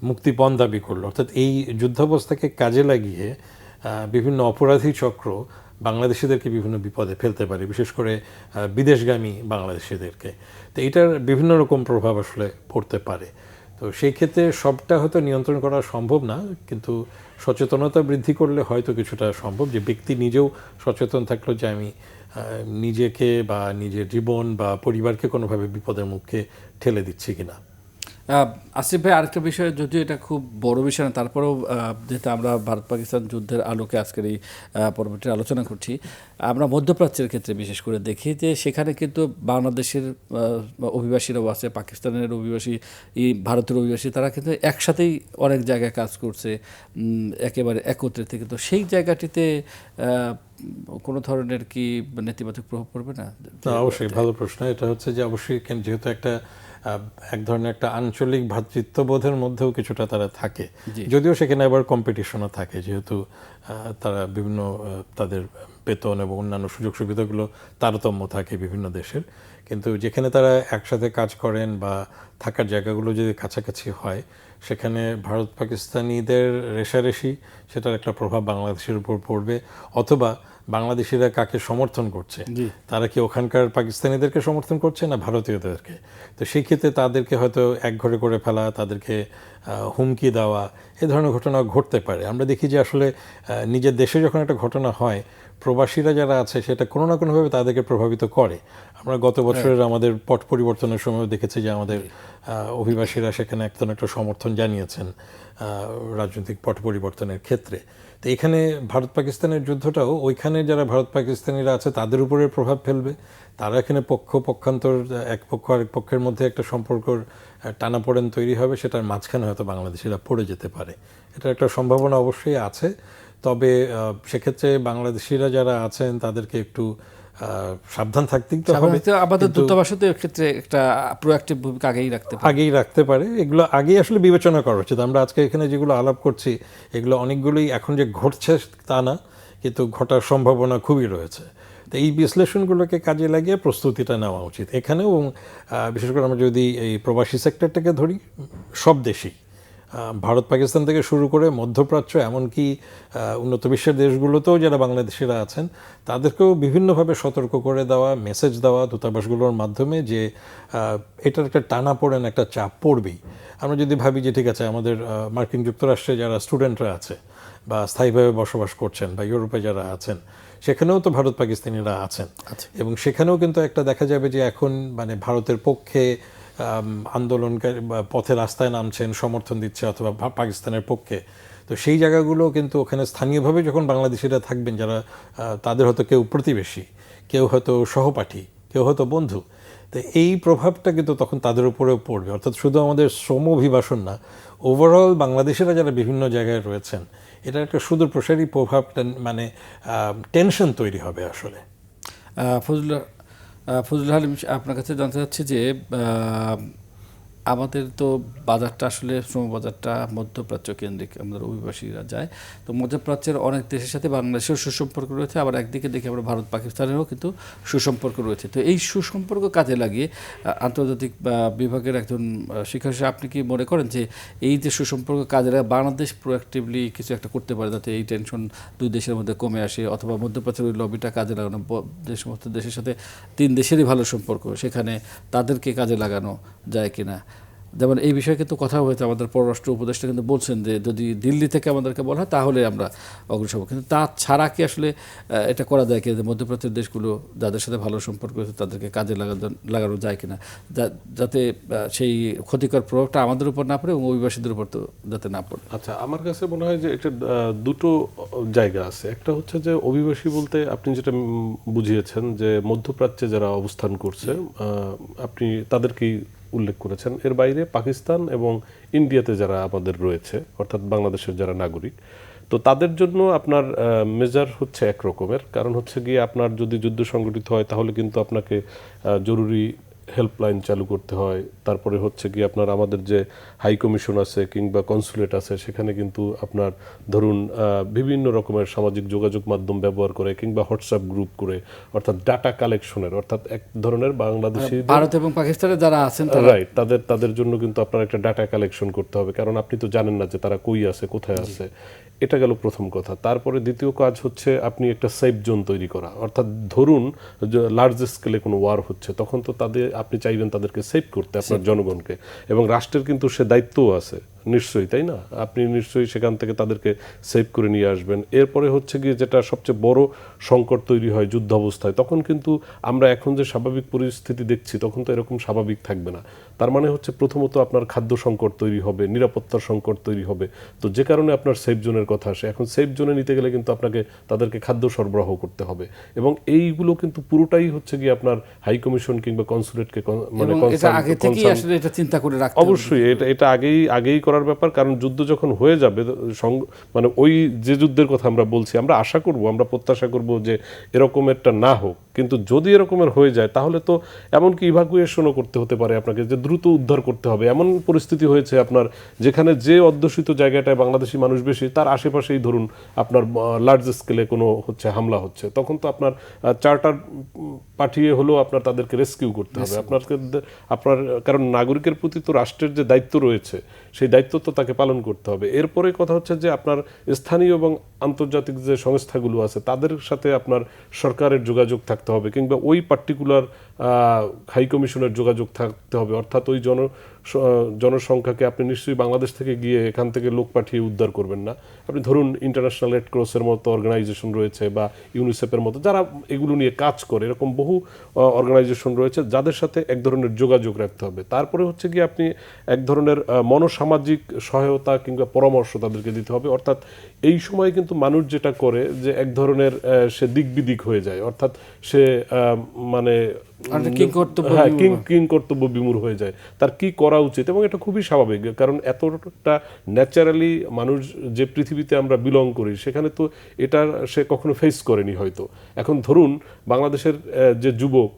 C: মুক্তিপণ দাবি করলো। অর্থাৎ এই যুদ্ধাবস্থাকে কাজে লাগিয়ে বিভিন্ন অপরাধী চক্র বাংলাদেশিদেরকে বিভিন্ন বিপদে ফেলতে পারে, বিশেষ করে বিদেশগামী বাংলাদেশিদেরকে। তো এইটার বিভিন্ন রকম প্রভাব আসলে পড়তে পারে। তো সেই ক্ষেত্রে সবটা হয়তো নিয়ন্ত্রণ করা সম্ভব না, কিন্তু সচেতনতা বৃদ্ধি করলে হয়তো কিছুটা সম্ভব, যে ব্যক্তি নিজেও সচেতন থাকলো যে আমি নিজেকে বা নিজের জীবন বা পরিবারকে কোনোভাবে বিপদের মুখে ঠেলে দিচ্ছি কিনা।
A: আসিফ ভাই, আরেকটা বিষয়, যদিও এটা খুব বড় বিষয় না, তারপরেও যেহেতু আমরা ভারত পাকিস্তান যুদ্ধের আলোকে আজকের এই পর্বটি আলোচনা করছি, আমরা মধ্যপ্রাচ্যের ক্ষেত্রে বিশেষ করে দেখি যে সেখানে কিন্তু বাংলাদেশের অভিবাসীরাও আছে, পাকিস্তানের অভিবাসী, ভারতের অভিবাসী, তারা কিন্তু একসাথেই অনেক জায়গায় কাজ করছে, একেবারে একত্রে থেকে। তো সেই জায়গাটিতে কোনো ধরনের কি নেতিবাচক প্রভাব পড়বে না?
C: অবশ্যই ভালো প্রশ্ন। এটা হচ্ছে যে অবশ্যই যেহেতু এক ধরনের একটা আঞ্চলিক ভ্রাতৃত্ববোধের মধ্যেও কিছুটা তারা থাকে, যদিও সেখানে আবার কম্পিটিশনও থাকে, যেহেতু তারা বিভিন্ন তাদের বেতন এবং অন্যান্য সুযোগ সুবিধাগুলো তারতম্য থাকে বিভিন্ন দেশের। কিন্তু যেখানে তারা একসাথে কাজ করেন বা থাকার জায়গাগুলো যদি কাছাকাছি হয়, সেখানে ভারত পাকিস্তানিদের রেষারেষি, সেটার একটা প্রভাব বাংলাদেশের উপর পড়বে। অথবা বাংলাদেশিরা কাকে সমর্থন করছে, তারা কি ওখানকার পাকিস্তানিদেরকে সমর্থন করছে না ভারতীয়দেরকে? তো সেই ক্ষেত্রে তাদেরকে হয়তো একঘরে করে ফেলা, তাদেরকে হুমকি দেওয়া, এ ধরনের ঘটনা ঘটতে পারে। আমরা দেখি যে আসলে নিজের দেশে যখন একটা ঘটনা হয়, প্রবাসীরা যারা আছে সেটা কোনো না কোনোভাবে তাদেরকে প্রভাবিত করে। আমরা গত বছরের আমাদের পট পরিবর্তনের সময় দেখেছি যে আমাদের অভিবাসীরা সেখানে একটা সমর্থন জানিয়েছেন রাজনৈতিক পট পরিবর্তনের ক্ষেত্রে। তো এখানে ভারত পাকিস্তানের যুদ্ধটাও ওইখানে যারা ভারত পাকিস্তানিরা আছে তাদের উপরে প্রভাব ফেলবে। তারা এখানে পক্ষান্তর, এক পক্ষ আরেক পক্ষের মধ্যে একটা সম্পর্কর টানাপোড়েন তৈরি হবে, সেটার মাঝখানে হয়তো বাংলাদেশিরা পড়ে যেতে পারে। এটা একটা সম্ভাবনা অবশ্যই আছে। তবে সেক্ষেত্রে বাংলাদেশিরা যারা আছেন তাদেরকে একটু সাবধান থাকতেই তো হবে।
A: আমাদের দূতাবাসও তো ক্ষেত্রে একটা প্রোঅ্যাক্টিভ ভূমিকা আগেই রাখতে পারে।
C: এগুলো আগেই আসলে বিবেচনা করা উচিত। আমরা আজকে এখানে যেগুলো আলাপ করছি, এগুলো অনেকগুলোই এখন যে ঘটছে তা না, কিন্তু ঘটার সম্ভাবনা খুবই রয়েছে। তো এই বিশ্লেষণগুলোকে কাজে লাগিয়ে প্রস্তুতিটা নেওয়া উচিত এখানেও। বিশেষ করে আমরা যদি এই প্রবাসী সেক্টরটাকে ধরি, সব দেশই, ভারত পাকিস্তান থেকে শুরু করে মধ্যপ্রাচ্য, এমনকি উন্নত বিশ্বের দেশগুলোতেও যারা বাংলাদেশিরা আছেন, তাদেরকেও বিভিন্নভাবে সতর্ক করে দেওয়া, মেসেজ দেওয়া দূতাবাসগুলোর মাধ্যমে যে এটার একটা টানাপোড়েন, একটা চাপ পড়বেই। আমরা যদি ভাবি যে ঠিক আছে, আমাদের মার্কিন যুক্তরাষ্ট্রে যারা স্টুডেন্টরা আছে বা স্থায়ীভাবে বসবাস করছেন, বা ইউরোপে যারা আছেন, সেখানেও তো ভারত পাকিস্তানিরা আছেন। এবং সেখানেও কিন্তু একটা দেখা যাবে যে এখন মানে ভারতের পক্ষে আন্দোলনকারী পথে রাস্তায় নামছেন, সমর্থন দিচ্ছে, অথবা পাকিস্তানের পক্ষে। তো সেই জায়গাগুলো কিন্তু ওখানে স্থানীয়ভাবে যখন বাংলাদেশিরা থাকবেন, যারা তাদের হয়তো কেউ প্রতিবেশী, কেউ হয়তো সহপাঠী, কেউ হয়তো বন্ধু, তো এই প্রভাবটা কিন্তু তখন তাদের উপরেও পড়বে। অর্থাৎ শুধু আমাদের শ্রম অভিবাসন না, ওভারঅল বাংলাদেশিরা যারা বিভিন্ন জায়গায় রয়েছেন, এটা একটা সুদূর প্রসারী প্রভাব, মানে টেনশন তৈরি হবে আসলে।
A: ফজলুল হালিম, আপনার কাছে জানতে চাচ্ছি যে আমাদের তো বাজারটা আসলে শ্রম বাজারটা মধ্যপ্রাচ্য কেন্দ্রিক, আমাদের অভিবাসীরা যায়। তো মধ্যপ্রাচ্যের অনেক দেশের সাথে বাংলাদেশের সুসম্পর্ক রয়েছে, আবার একদিকে দেখি আমরা ভারত পাকিস্তানেরও কিন্তু সুসম্পর্ক রয়েছে। তো এই সুসম্পর্ক কাজে লাগিয়ে আন্তর্জাতিক বিভাগের একজন শিক্ষক হিসেবে আপনি কি মনে করেন যে এই যে সুসম্পর্ক কাজে লাগে বাংলাদেশ প্রোঅ্যাক্টিভলি কিছু একটা করতে পারে যাতে এই টেনশন দুই দেশের মধ্যে কমে আসে, অথবা মধ্যপ্রাচ্যের ওই লবিটা কাজে লাগানো, যে সমস্ত দেশের সাথে তিন দেশেরই ভালো সম্পর্ক, সেখানে তাদেরকে কাজে লাগানো যায় কিনা? যেমন এই বিষয়ে কিন্তু কথা হয়েছে, আমাদের পররাষ্ট্র উপদেষ্টা কিন্তু বলছেন যে যদি দিল্লি থেকে আমাদেরকে বলা হয় তাহলে আমরা অগ্রসর হব, কিন্তু তা ছাড়া কি আসলে এটা করা যায় কিনা? মধ্যপ্রাচ্যের দেশগুলো যাদের সাথে ভালো সম্পর্ক হয়েছে তাদেরকে কাজে লাগানো যায় কিনা, যাতে সেই ক্ষতিকর প্রভাবটা আমাদের উপর না পড়ে এবং অভিবাসীদের উপর তো যাতে না পড়ে।
B: আচ্ছা, আমার কাছে মনে হয় যে এটা দুটো জায়গা আছে। একটা হচ্ছে যে অভিবাসী বলতে আপনি যেটা বুঝিয়েছেন যে মধ্যপ্রাচ্যে যারা অবস্থান করছে, আপনি তাদেরকেই উল্লেখ করেছেন। এর বাইরে পাকিস্তান এবং ইন্ডিয়াতে যারা আমাদের রয়েছে, অর্থাৎ বাংলাদেশের যারা নাগরিক, তো তাদের জন্য আপনার মেজার হচ্ছে এক রকমের। কারণ হচ্ছে গিয়ে আপনার যদি যুদ্ধ সংগঠিত হয় তাহলে কিন্তু আপনাকে জরুরি হেল্পলাইন চালু করতে হয়। তারপরে হচ্ছে কি আপনার আমাদের যে হাই কমিশন আছে কিংবা কনসুলেট আছে, সেখানে কিন্তু আপনার ধরুন বিভিন্ন রকমের সামাজিক যোগাযোগ মাধ্যম ব্যবহার করে কিংবা হোয়াটসঅ্যাপ গ্রুপ করে, অর্থাৎ ডাটা কালেকশনের, অর্থাৎ এক ধরনের বাংলাদেশি
A: ভারত এবং পাকিস্তানে যারা আছেন,
B: রাইট, তাদের জন্য কিন্তু আপনার একটা ডাটা কালেকশন করতে হবে, কারণ আপনি তো জানেন না যে তারা কই আছে, কোথায় আছে। এটা গেল প্রথম কথা। তারপরে দ্বিতীয় কাজ হচ্ছে আপনি একটা সেফ জোন তৈরি করা, অর্থাৎ ধরুন লার্জ স্কেলে কোনো ওয়ার হচ্ছে, তখন তো আপনি চাইবেন তাদেরকে সেভ করতে, আপনার জনগণকে, এবং রাষ্ট্রের কিন্তু সে দায়িত্বও আছে নিশ্চয়ই, তাই না? আপনি নিশ্চয়ই সেখান থেকে তাদেরকে সেভ করে নিয়ে আসবেন। এরপরে হচ্ছে গিয়ে যেটা সবচেয়ে বড় সংকট তৈরি হয় যুদ্ধ অবস্থায়, তখন কিন্তু আমরা এখন যে স্বাভাবিক পরিস্থিতি দেখছি তখন তো এরকম স্বাভাবিক থাকবে না। তার মানে হচ্ছে প্রথমত আপনার খাদ্য সংকট তৈরি হবে, নিরাপত্তার সংকট তৈরি হবে। তো যে কারণে আপনার সেফ জোনের কথা আসে। এখন সেফ জোনে নিতে গেলে কিন্তু আপনাকে তাদেরকে খাদ্য সরবরাহ করতে হবে, এবং এইগুলো কিন্তু পুরোটাই হচ্ছে গিয়ে আপনার হাই কমিশন কিংবা কনসুলেটকে মানে
A: এবং এটা আগে থেকেই আসলে এটা চিন্তা করে রাখতে হবে।
B: অবশ্যই এটা আগেই করার ব্যাপার। কারণ যুদ্ধ যখন হয়ে যাবে মানে ওই যে যুদ্ধের কথা আমরা বলছি, আমরা আশা করব, আমরা প্রত্যাশা করব যে এরকমেরটা না হোক, কিন্তু যদি এরকমের হয়ে যায় তাহলে তো এমনকি ইভাকুয়েশনও করতে হতে পারে আপনাকে, যে দ্রুত উদ্ধার করতে হবে। এমন পরিস্থিতি হয়েছে আপনার যেখানে যে অধ্যুষিত জায়গাটায় বাংলাদেশি মানুষ বেশি তার আশেপাশেই ধরুন আপনার লার্জ স্কেলে কোনো হচ্ছে হামলা হচ্ছে, তখন তো আপনার চার্টার পাঠিয়ে হলেও আপনার তাদেরকে রেস্কিউ করতে হবে আপনার কারণ নাগরিকের প্রতি তো রাষ্ট্রের যে দায়িত্ব রয়েছে সেই দায়িত্ব তো তাকে পালন করতে হবে। এরপরে কথা হচ্ছে যে আপনার স্থানীয় এবং আন্তর্জাতিক যে সংস্থাগুলো আছে তাদের সাথে আপনার সরকারের যোগাযোগ থাকতে হবে, কিংবা ওই পার্টিকুলার হাই কমিশনের যোগাযোগ থাকতে হবে। অর্থাৎ ওই জনসংখ্যাকে আপনি নিশ্চয়ই বাংলাদেশ থেকে গিয়ে এখান থেকে লোক পাঠিয়ে উদ্ধার করবেন না। আপনি ধরুন ইন্টারন্যাশনাল রেড ক্রসের মতো অর্গানাইজেশন রয়েছে বা ইউনিসেফের মতো যারা এগুলো নিয়ে কাজ করে, এরকম বহু অর্গানাইজেশন রয়েছে যাদের সাথে এক ধরনের যোগাযোগ রাখতে হবে। তারপরে হচ্ছে গিয়ে আপনি এক ধরনের মনোসামাজিক সহায়তা কিংবা পরামর্শ তাদেরকে দিতে হবে। অর্থাৎ এই সময় কিন্তু মানুষ যেটা করে যে এক ধরনের সে দিক বিদিক হয়ে যায়, অর্থাৎ সে মানে কিং কর্তব্য বিমূঢ় হয়ে যায়, তার কি করা উচিত। এবং এটা খুবই স্বাভাবিক, কারণ এতটা ন্যাচারালি মানুষ যে পৃথিবীতে আমরা বিলং করি সেখানে তো এটা সে কখনো ফেস করেনি হয়তো। এখন ধরুন বাংলাদেশের যে যুবক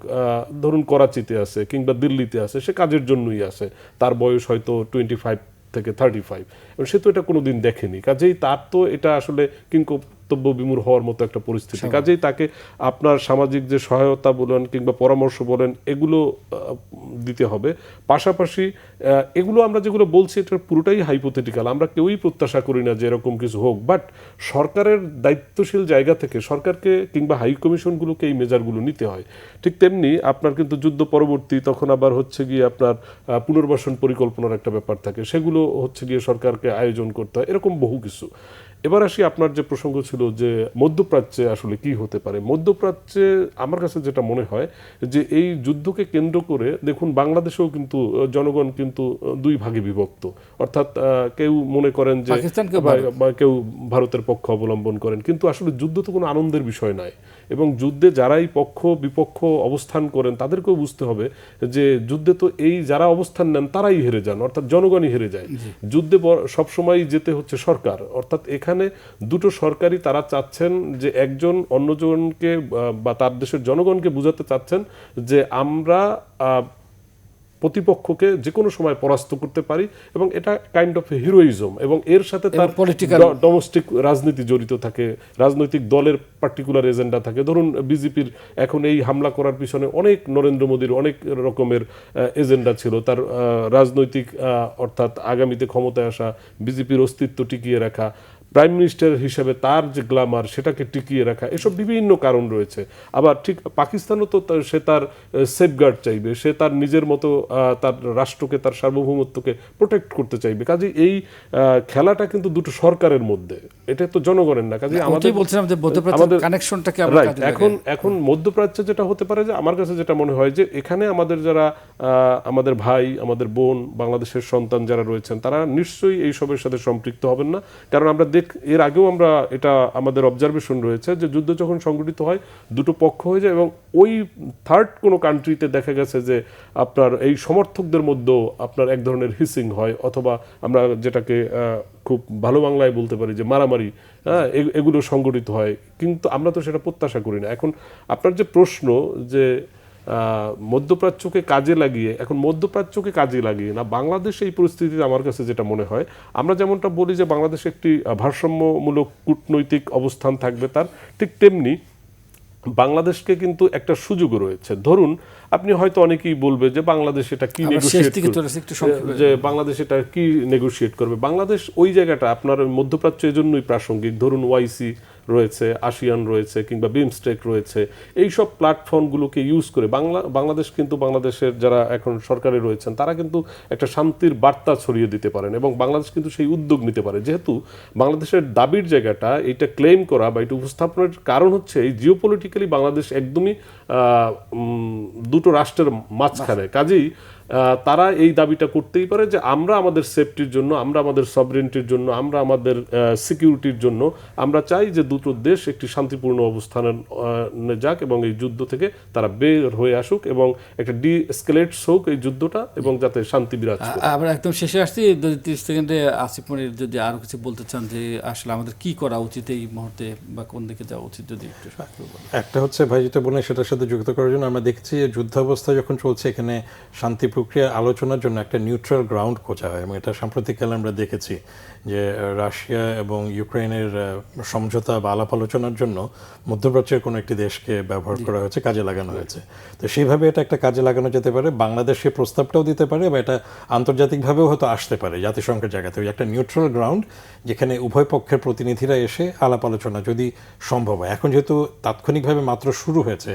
B: ধরুন করাচিতে আছে কিংবা দিল্লিতে আছে, সে কাজের জন্যই আছে, তার বয়স হয়তো 25 থেকে 35, এবং সে তো এটা কোনোদিন দেখেনি, কাজেই তার তো এটা আসলে কর্তব্য বিমূঢ় হওয়ার মতো একটা পরিস্থিতি। কাজেই তাকে আপনার সামাজিক যে সহায়তা বলেন কিংবা পরামর্শ বলেন এগুলো দিতে হবে। পাশাপাশি এগুলো আমরা যেগুলো বলছি এটা পুরোটাই হাইপোথেটিক্যাল, আমরা কেউই প্রত্যাশা করি না যে এরকম কিছু হোক, বাট সরকারের দায়িত্বশীল জায়গা থেকে সরকারকে কিংবা হাই কমিশনগুলোকে এই মেজারগুলো নিতে হয়। ঠিক তেমনি আপনার কিন্তু যুদ্ধ পরবর্তী তখন আবার হচ্ছে গিয়ে আপনার পুনর্বাসন পরিকল্পনার একটা ব্যাপার থাকে, সেগুলো হচ্ছে গিয়ে সরকারকে আয়োজন করতে হয়, এরকম বহু কিছু। এবার আসি আপনার যে প্রসঙ্গ ছিল যে মধ্যপ্রাচ্যে আসলে কি হতে পারে। মধ্যপ্রাচ্যে আমার কাছে যেটা মনে হয় যে এই যুদ্ধকে কেন্দ্র করে দেখুন বাংলাদেশেও কিন্তু জনগণ কিন্তু দুই ভাগে বিভক্ত, অর্থাৎ কেউ মনে করেন যে কেউ ভারতের পক্ষ অবলম্বন করেন, কিন্তু আসলে যুদ্ধ তো কোনো আনন্দের বিষয় নয়, এবং যুদ্ধে যারাই পক্ষ বিপক্ষ অবস্থান করেন তাদেরকেও বুঝতে হবে যে যুদ্ধে তো এই যারা অবস্থান নেন তারাই হেরে যান, অর্থাৎ জনগণই হেরে যায়। যুদ্ধে সবসময় যেতে হচ্ছে সরকার, অর্থাৎ এখানে দুটো সরকারই তারা চাচ্ছেন যে একজন অন্যজনকে বা তার দেশের জনগণকে বুঝাতে চাচ্ছেন যে আমরা প্রতিপক্ষকে যে কোনো সময় পরাস্ত করতে পারি, এবং এটা কাইন্ড অফ হিরোইজম, এবং এর সাথে তার ডোমেস্টিক রাজনীতি জড়িত থাকে, রাজনৈতিক দলের পার্টিকুলার এজেন্ডা থাকে। ধরুন বিজেপির এখন এই হামলা করার পিছনে অনেক নরেন্দ্র মোদীর অনেক রকমের এজেন্ডা ছিল, তার রাজনৈতিক অর্থাৎ আগামীতে ক্ষমতায় আসা, বিজেপির অস্তিত্ব টিকিয়ে রাখা, প্রাইম মিনিস্টার হিসেবে তার যে গ্ল্যামার সেটাকে টিকিয়ে রাখা, এসব বিভিন্ন কারণ রয়েছে। আবার ঠিক পাকিস্তানও তো সে তার সেফগার্ড চাইবে, সে তার নিজের মতো তার রাষ্ট্রকে, তার সার্বভৌমত্বকে প্রোটেক্ট করতে চাইবে। কাজে এই খেলাটা কিন্তু দুটো সরকারের মধ্যে, এটা তো জনগণের না। কাজে আমাদের
A: বলছিলাম যে মধ্যপ্রাচ্যের কানেকশনটাকে আমরা কাজে লাগাই।
B: এখন মধ্যপ্রাচ্যে যেটা হতে পারে যে আমার কাছে যেটা মনে হয় যে এখানে আমাদের যারা আমাদের ভাই, আমাদের বোন, বাংলাদেশের সন্তান যারা রয়েছেন তারা নিশ্চয়ই এই সবের সাথে সম্পৃক্ত হবেন না। কারণ আমরা এর আগেও আমরা এটা আমাদের অবজারভেশন রয়েছে যে যুদ্ধ যখন সংগঠিত হয় দুটো পক্ষ হয়ে যায়, এবং ওই থার্ড কোনো কান্ট্রিতে দেখা গেছে যে আপনার এই সমর্থকদের মধ্যেও আপনার এক ধরনের হিসিং হয়, অথবা আমরা যেটাকে খুব ভালো বাংলায় বলতে পারি যে মারামারি, এগুলো সংগঠিত হয়, কিন্তু আমরা তো সেটা প্রত্যাশা করি না। এখন আপনার যে প্রশ্ন যে মধ্যপ্রাচ্যকে কাজে লাগিয়ে, এখন মধ্যপ্রাচ্যকে কাজে লাগিয়ে না বাংলাদেশ এই পরিস্থিতিতে আমার কাছে যেটা মনে হয়, আমরা যেমনটা বলি যে বাংলাদেশে একটি ভারসাম্যমূলক কূটনৈতিক অবস্থান থাকবে তার, ঠিক তেমনি বাংলাদেশকে কিন্তু একটা সুযোগ রয়েছে। ধরুন আপনি হয়তো অনেকেই বলবে যে বাংলাদেশ এটা কি নেগোশিয়েট করবে, যে বাংলাদেশ এটা কি নেগোশিয়েট করবে। বাংলাদেশ ওই জায়গাটা আপনার মধ্যপ্রাচ্য এজন্যই প্রাসঙ্গিক। ধরুন ওআইসি রয়েছে, আসিয়ান রয়েছে, কিংবা বিমস্টেক রয়েছে, এই সব প্ল্যাটফর্মগুলোকে ইউজ করে বাংলাদেশ কিন্তু বাংলাদেশের যারা এখন সরকারে রয়েছেন তারা কিন্তু একটা শান্তির বার্তা ছড়িয়ে দিতে পারেন এবং বাংলাদেশ কিন্তু সেই উদ্যোগ নিতে পারে। যেহেতু বাংলাদেশের দাবির জায়গাটা এটা ক্লেম করা বা এটা উপস্থাপনের কারণ হচ্ছে এই জিওপলিটিক্যালি বাংলাদেশ একদমই দুটো রাষ্ট্রের মাঝখানে, কাজেই তারা এই দাবিটা করতেই পারে যে আমরা আমাদের সেফটির জন্য, আমরা আমাদের সভরেন্টির জন্য, আমরা আমাদের সিকিউরিটির জন্য আমরা চাই যে দুটো দেশ একটি শান্তিপূর্ণ অবস্থানে যাক এবং এই যুদ্ধ থেকে তারা বের হয়ে আসুক এবং একটা ডিএসকেলেটস হোক এই যুদ্ধটা এবং যাতে শান্তি বিরাজ করে।
A: আমরা একদম শেষে আসছি, 30 সেকেন্ডে আসিফ মনির যদি আরো কিছু বলতে চান যে আসলে আমাদের কি করা উচিত এই মুহূর্তে বা কোন দিকে যাওয়া উচিত যদি একটু বলেন।
C: একটা হচ্ছে ভাই যেটা বলেন সেটার সাথে যুক্ত করার জন্য আমরা দেখছি যে যুদ্ধাবস্থা যখন চলছে এখানে শান্তি প্রক্রিয়া আলোচনার জন্য একটা নিউট্রাল গ্রাউন্ড খোঁজা হয় এবং এটা সাম্প্রতিককালে আমরা দেখেছি যে রাশিয়া এবং ইউক্রেনের সমঝোতা বা আলাপ আলোচনার জন্য মধ্যপ্রাচ্যের কোনো একটি দেশকে ব্যবহার করা হয়েছে, কাজে লাগানো হয়েছে। তো সেইভাবে এটা একটা কাজে লাগানো যেতে পারে, বাংলাদেশ সে প্রস্তাবটাও দিতে পারে বা এটা আন্তর্জাতিকভাবেও হয়তো আসতে পারে জাতিসংঘের জায়গাতে, একটা নিউট্রাল গ্রাউন্ড যেখানে উভয় পক্ষের প্রতিনিধিরা এসে আলাপ আলোচনা যদি সম্ভব হয়। এখন যেহেতু তাৎক্ষণিকভাবে মাত্র শুরু হয়েছে,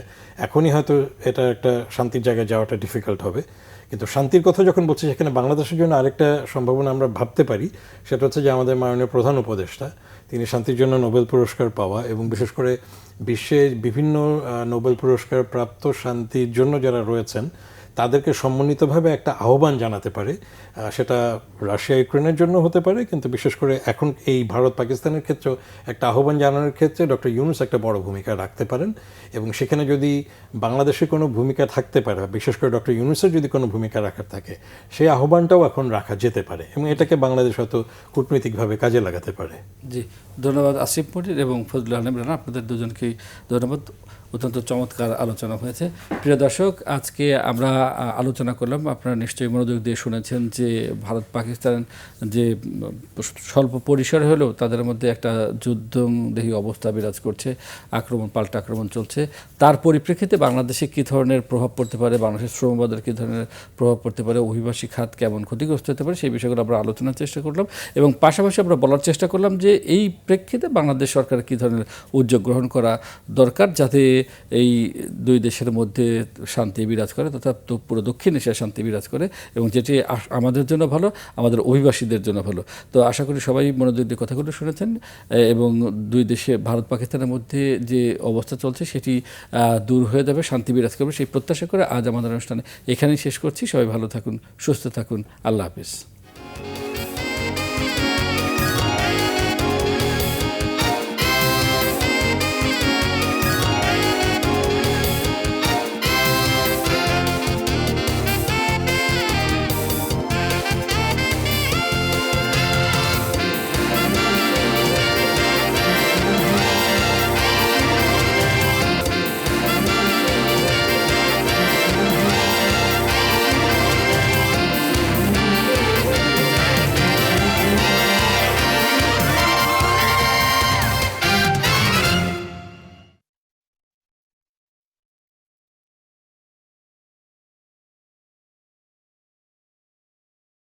C: এখনই হয়তো এটা একটা শান্তির জায়গায় যাওয়াটা ডিফিকাল্ট হবে, কিন্তু শান্তির কথা যখন বলছি সেখানে বাংলাদেশের জন্য আরেকটা সম্ভাবনা আমরা ভাবতে পারি, সেটা হচ্ছে যে আমাদের মাননীয় প্রধান উপদেষ্টা তিনি শান্তির জন্য নোবেল পুরস্কার পাওয়া এবং বিশেষ করে বিশ্বে বিভিন্ন নোবেল পুরস্কার প্রাপ্ত শান্তির জন্য যারা রয়েছেন তাদেরকে সম্মিলিতভাবে একটা আহ্বান জানাতে পারে। সেটা রাশিয়া ইউক্রেনের জন্য হতে পারে, কিন্তু বিশেষ করে এখন এই ভারত পাকিস্তানের ক্ষেত্রেও একটা আহ্বান জানানোর ক্ষেত্রে ডক্টর ইউনূস একটা বড় ভূমিকা রাখতে পারেন এবং সেখানে যদি বাংলাদেশের কোনো ভূমিকা থাকতে পারে, বিশেষ করে ডক্টর ইউনূসের যদি কোনো ভূমিকা রাখার থাকে, সেই আহ্বানটাও এখন রাখা যেতে পারে এবং এটাকে বাংলাদেশ হয়তো কূটনৈতিকভাবে কাজে লাগাতে পারে।
A: জি, ধন্যবাদ আসিফ মনির এবং ফজলুল আলম রানা, আপনাদের দুজনকেই ধন্যবাদ। অত্যন্ত চমৎকার আলোচনা হয়েছে। প্রিয় দর্শক, আজকে আমরা আলোচনা করলাম, আপনারা নিশ্চয়ই মনোযোগ দিয়ে শুনেছেন যে ভারত পাকিস্তান যে স্বল্প পরিসরে হলেও তাদের মধ্যে একটা যুদ্ধদেহী অবস্থা বিরাজ করছে, পাল্টা আক্রমণ চলছে। তার পরিপ্রেক্ষিতে বাংলাদেশে কী ধরনের প্রভাব পড়তে পারে, বাংলাদেশের শ্রমবাজারে কী ধরনের প্রভাব পড়তে পারে, অভিবাসী খাত কেমন ক্ষতিগ্রস্ত হতে পারে, সেই বিষয়গুলো আমরা আলোচনার চেষ্টা করলাম এবং পাশাপাশি আমরা বলার চেষ্টা করলাম যে এই প্রেক্ষিতে বাংলাদেশ সরকারের কী ধরনের উদ্যোগ গ্রহণ করা দরকার যাতে এই দুই দেশের মধ্যে শান্তি বিরাজ করে তথা পুরো দক্ষিণ এশিয়ায় শান্তি বিরাজ করে এবং যেটি আমাদের জন্য ভালো, আমাদের অভিবাসীদের জন্য ভালো। তো আশা করি সবাই মনোযোগ দিয়ে কথাগুলো শুনেছেন এবং দুই দেশে ভারত পাকিস্তানের মধ্যে যে অবস্থা চলছে সেটি দূর হয়ে যাবে, শান্তি বিরাজ করবে সেই প্রত্যাশা করে আজ আমাদের অনুষ্ঠানে এখানেই শেষ করছি। সবাই ভালো থাকুন, সুস্থ থাকুন, আল্লাহ হাফিজ।